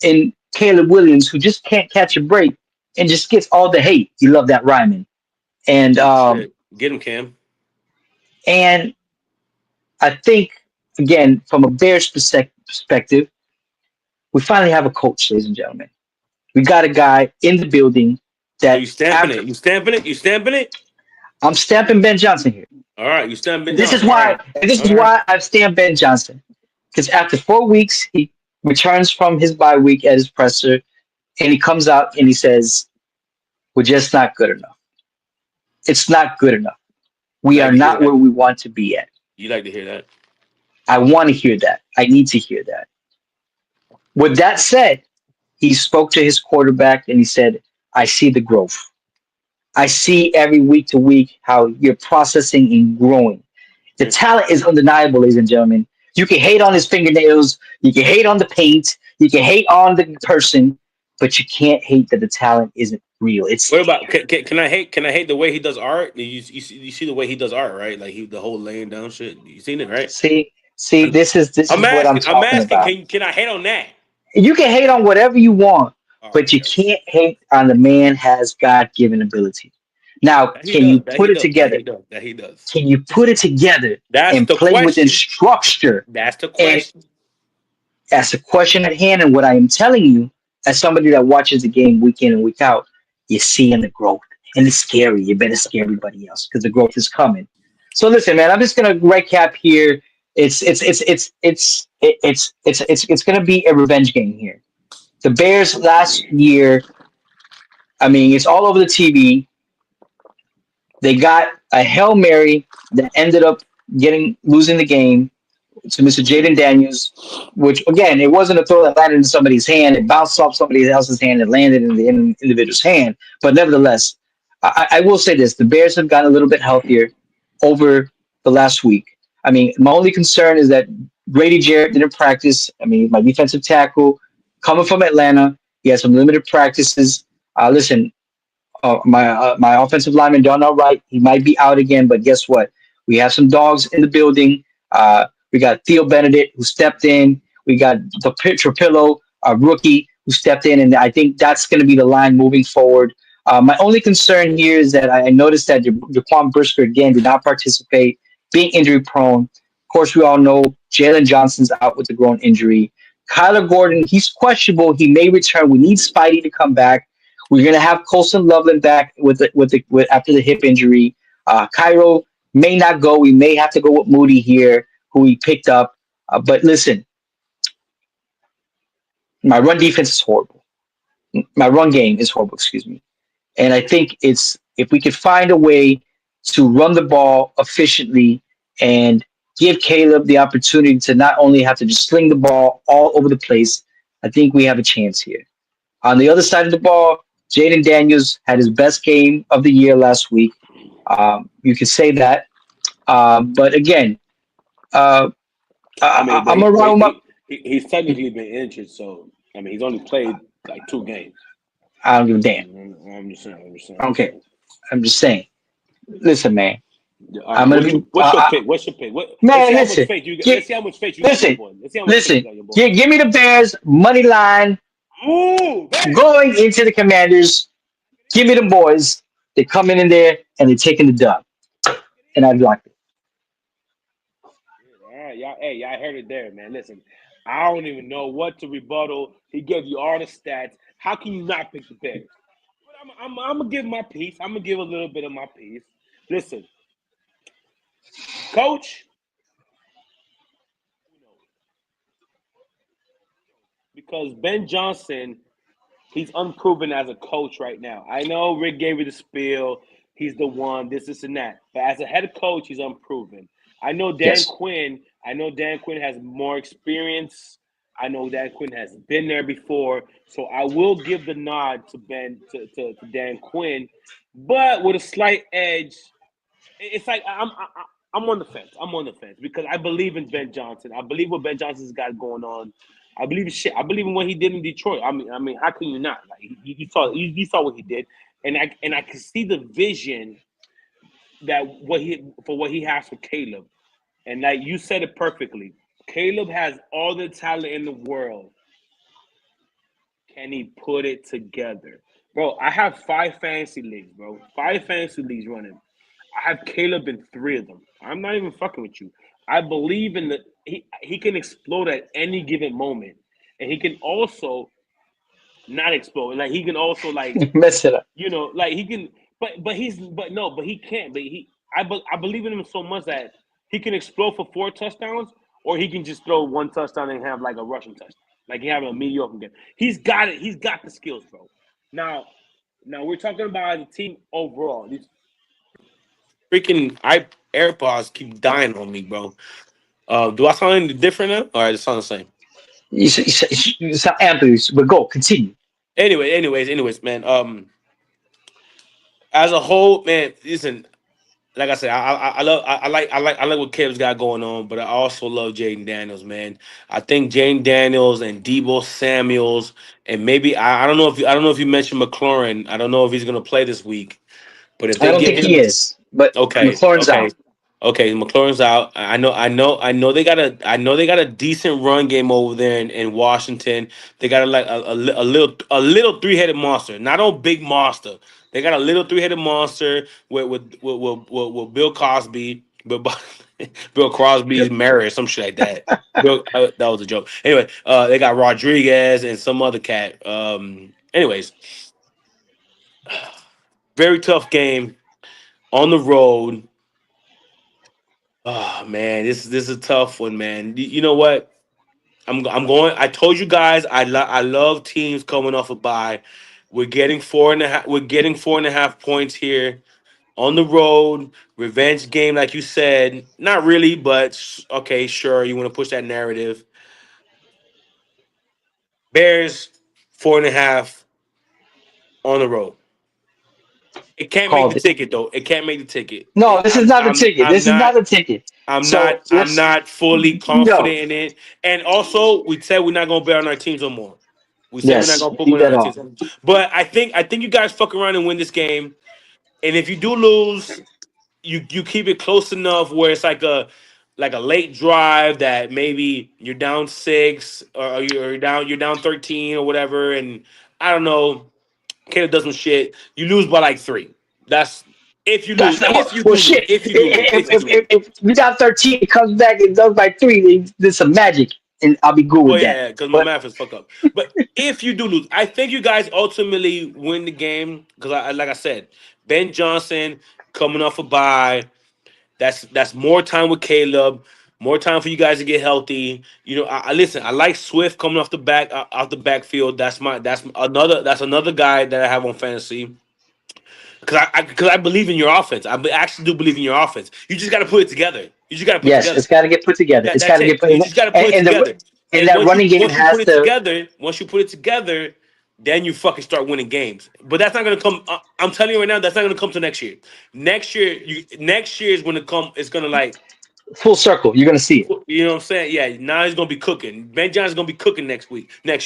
in Caleb Williams who just can't catch a break and just gets all the hate. You love that rhyming. And Get him, Cam. and I think again from a Bears perspective, we finally have a coach, ladies and gentlemen. We got a guy in the building So that you stamping it. You stamping it. You stamping it. I'm stamping Ben Johnson here. All right, you stamping. This is why. This is why I've stamped Ben Johnson, because after 4 weeks he returns from his bye week at his presser, and he comes out and he says, "We're just not good enough. It's not good enough. We are not where we want to be at." You like to hear that? I want to hear that. I need to hear that. With that said, he spoke to his quarterback and he said, "I see the growth. I see every week to week how you're processing and growing. The talent is undeniable, ladies and gentlemen. You can hate on his fingernails, you can hate on the paint, you can hate on the person, but you can't hate that the talent isn't real. It's What about can I hate? Can I hate the way he does art? You see the way he does art, right? Like the whole laying down shit. You seen it, right? see, this is I'm what I'm asking. I'm talking asking. about. Can I hate on that? You can hate on whatever you want, All but right, you can't hate on the man has God-given ability. Now, can you put it together? That he does. Can you put it together That's and the play question. within structure? That's the And question. that's the question at hand. And what I am telling you, as somebody that watches the game week in and week out, you're seeing the growth, and it's scary. You better scare everybody else because the growth is coming. So listen, man, I'm just gonna recap here. It's gonna be a revenge game here. The Bears last year, I mean, it's all over the TV. They got a Hail Mary that ended up losing the game to Mr. Jaden Daniels, which again, it wasn't a throw that landed in somebody's hand. It bounced off somebody else's hand and landed in the individual's hand. But nevertheless, I will say this: the Bears have gotten a little bit healthier over the last week. I mean, my only concern is that Grady Jarrett didn't practice. I mean, my defensive tackle coming from Atlanta, he had some limited practices. Listen, My offensive lineman done all right. He might be out again, but guess what? We have some dogs in the building. We got Theo Benedict who stepped in. We got the Trapillo, a rookie who stepped in, and I think that's going to be the line moving forward. My only concern here is that I noticed that Jaquan Brisker again did not participate, being injury prone. Of course, we all know Jalen Johnson's out with a groin injury. Kyler Gordon, he's questionable. He may return. We need Spidey to come back. We're gonna have Colson Loveland back with after the hip injury. Cairo may not go. We may have to go with Moody here, who we picked up. But listen, my run defense is horrible. My run game is horrible. Excuse me. And I think it's if we could find a way to run the ball efficiently and give Caleb the opportunity to not only have to just sling the ball all over the place, I think we have a chance here. On the other side of the ball, Jaden Daniels had his best game of the year last week. You could say that. But again, I mean, but I'm around my. he's technically been injured, so I mean, he's only played like 2 games. I don't give a damn. I'm just saying. I'm just saying. Okay, I'm just saying. Listen, man. Yeah, I'm gonna be. What's your pick? What's your pick? Man, let's see listen. how much faith you got. Let's see how much faith you got in Listen. your boy. Let's see how much faith Listen. you got in your boy. Give me the Bears money line Ooh, man. going into the Commanders. Give me them boys. They're coming in there and they're taking the dub, and I've locked it. All right, y'all. Hey, y'all heard it there, man. Listen, I don't even know what to rebuttal. He gave you all the stats. How can you not pick the Bears? But I'm gonna give my piece. I'm gonna give a little bit of my piece. Listen, Coach, because Ben Johnson, he's unproven as a coach right now. I know Rick gave you the spiel. He's the one, this, and that. But as a head coach, he's unproven. I know Dan Yes. Quinn. I know Dan Quinn has more experience. I know Dan Quinn has been there before. So I will give the nod to Dan Quinn, but with a slight edge. It's like I'm on the fence. I'm on the fence because I believe in Ben Johnson. I believe what Ben Johnson's got going on. I believe in shit. I believe in what he did in Detroit. I mean, how can you not? Like you saw what he did, and I can see the vision that what he has for Caleb, and like you said it perfectly. Caleb has all the talent in the world. Can he put it together, bro? I have 5 fantasy leagues, bro. 5 fantasy leagues running. I have Caleb in 3 of them. I'm not even fucking with you. I believe in he can explode at any given moment, and he can also not explode. Like he can also like Mess it up. like he can. But he can't. But I believe in him so much that he can explode for 4 touchdowns, or he can just throw 1 touchdown and have like a rushing touchdown, like he having a mediocre game. He's got it. He's got the skills, bro. Now we're talking about as a team overall. These Freaking AirPods keep dying on me, bro. Do I sound any different now? All right, it sounds the same. You sound ambiguous, but go continue. Anyways, man. As a whole, man, listen. Like I said, I like what Caleb's got going on, but I also love Jaden Daniels, man. I think Jaden Daniels and Debo Samuels, and maybe I don't know if you mentioned McLaurin. I don't know if he's gonna play this week, but if I they don't get think he him, is, but okay, McLaurin's okay. out. Okay, McLaurin's out. I know they got a decent run game over there in Washington. They got a little 3-headed monster, not a big monster. They got a little 3-headed monster with Bill Cosby, Bill Crosby's married, some shit like that. That was a joke. Anyway, they got Rodriguez and some other cat. Anyways, very tough game on the road. Oh man, this is a tough one, man. You know what? I'm going. I told you guys I love teams coming off a bye. We're getting 4.5. We're getting 4.5 points here on the road. Revenge game, like you said. Not really, but okay, sure. You want to push that narrative. Bears 4.5 on the road. It can't make the Called it. ticket though. It can't make the ticket. No, this is not the ticket. I'm This is not not. the ticket. I'm So not. I'm let's not fully no. confident in it. And also, we said we're not gonna bet on our teams no more. We said we're not Yes, gonna put leave money on that the off. team. But I think you guys fuck around and win this game. And if you do lose, you keep it close enough where it's like a late drive that maybe you're down 6 or you're down 13 or whatever, and I don't know, Caleb does some shit. You lose by like 3. That's if you lose. That's not If you well. do lose. Shit. If you do lose. If you do lose. If we got 13, it comes back and does by 3. There's some magic, and I'll be good Well, with that. yeah, because my But math is fucked up. But if you do lose, I think you guys ultimately win the game because, like I said, Ben Johnson coming off a bye. That's more time with Caleb, more time for you guys to get healthy. I listen. I like Swift coming off the backfield. That's another guy that I have on fantasy because I believe in your offense. Actually do believe in your offense. You just got to put it together. You just got to put it yes, together. it's got to get put together. It's got That's to get it. put, You just got to put it and together. and And that running game has to. once you put it together, then you fucking start winning games. But that's not gonna come. I'm telling you right now, that's not gonna come to next year. Next year is gonna come. It's gonna like, Full circle. You're gonna see it. you know what I'm saying? Yeah. Now he's gonna be cooking. Ben Johnson's gonna be cooking next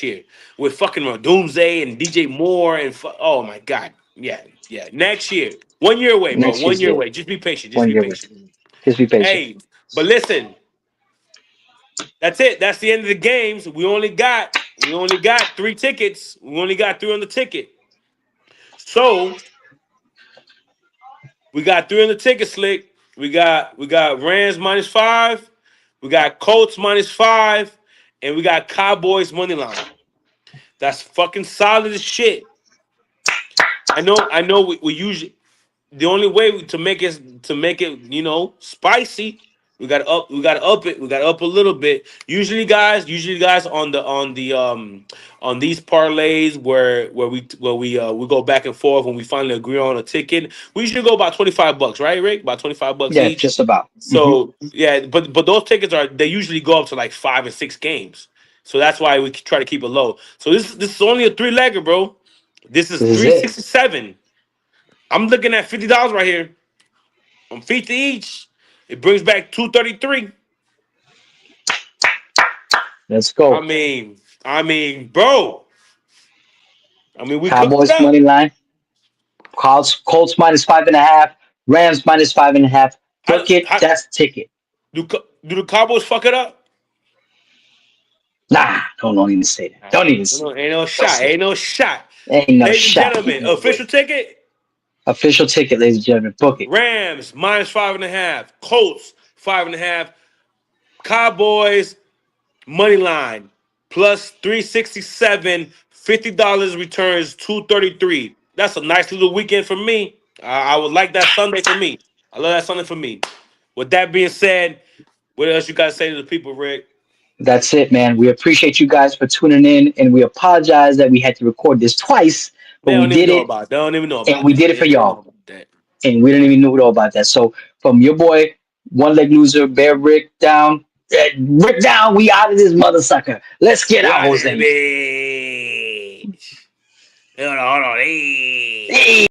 year with fucking Doomsday and DJ Moore oh my god. Yeah, yeah. Next year, 1 year away, bro. Next 1 year's year it. away. Just be patient. Just 1 be year away. patient. Just be patient. Hey, but listen. That's it. That's the end of the games. We only got 3 tickets. We only got 3 on the ticket. So we got 3 on the ticket, Slick. We got Rams -5. We got Colts -5, and we got Cowboys money line. That's fucking solid as shit. I know. We usually the only way to make it spicy. We got to up. We got to up it. We got to up a little bit. Usually, guys. On these parlays where we go back and forth when we finally agree on a ticket. We usually go about $25, right, Rick? About $25 Yeah, each. just about. So yeah, but those tickets they usually go up to like 5 and 6 games. So that's why we try to keep it low. So this is only a 3-legger, bro. This is This is it. 367. I'm looking at $50 right here. On 50 each. It brings back 233. Let's go. Bro. We cooked it Cowboys up. money line. Colts -5.5. Rams -5.5. Book it. That's ticket. Do the Cowboys fuck it up? Nah, don't even say that. Don't even say Ain't no shot. Ain't no shot. Ain't no Ladies shot. and gentlemen, official ticket. Official ticket, ladies and gentlemen. Book it. Rams -5.5. Colts 5.5. Cowboys money line plus 367. $50 returns 233. That's a nice little weekend for me. I would like that Sunday for me. I love that Sunday for me. With that being said, what else you guys say to the people, Rick? That's it, man. We appreciate you guys for tuning in, and we apologize that we had to record this twice, but They we don't even did know it, about it. They don't even know and about we that. did it for They don't know y'all, about that. and we don't even know about that. So from your boy, One Leg Loser, Bear Rick down, Rick down. We out of this mother sucker. Let's get out, Yeah, Jose. bitch. Hold on. Hey. Hey.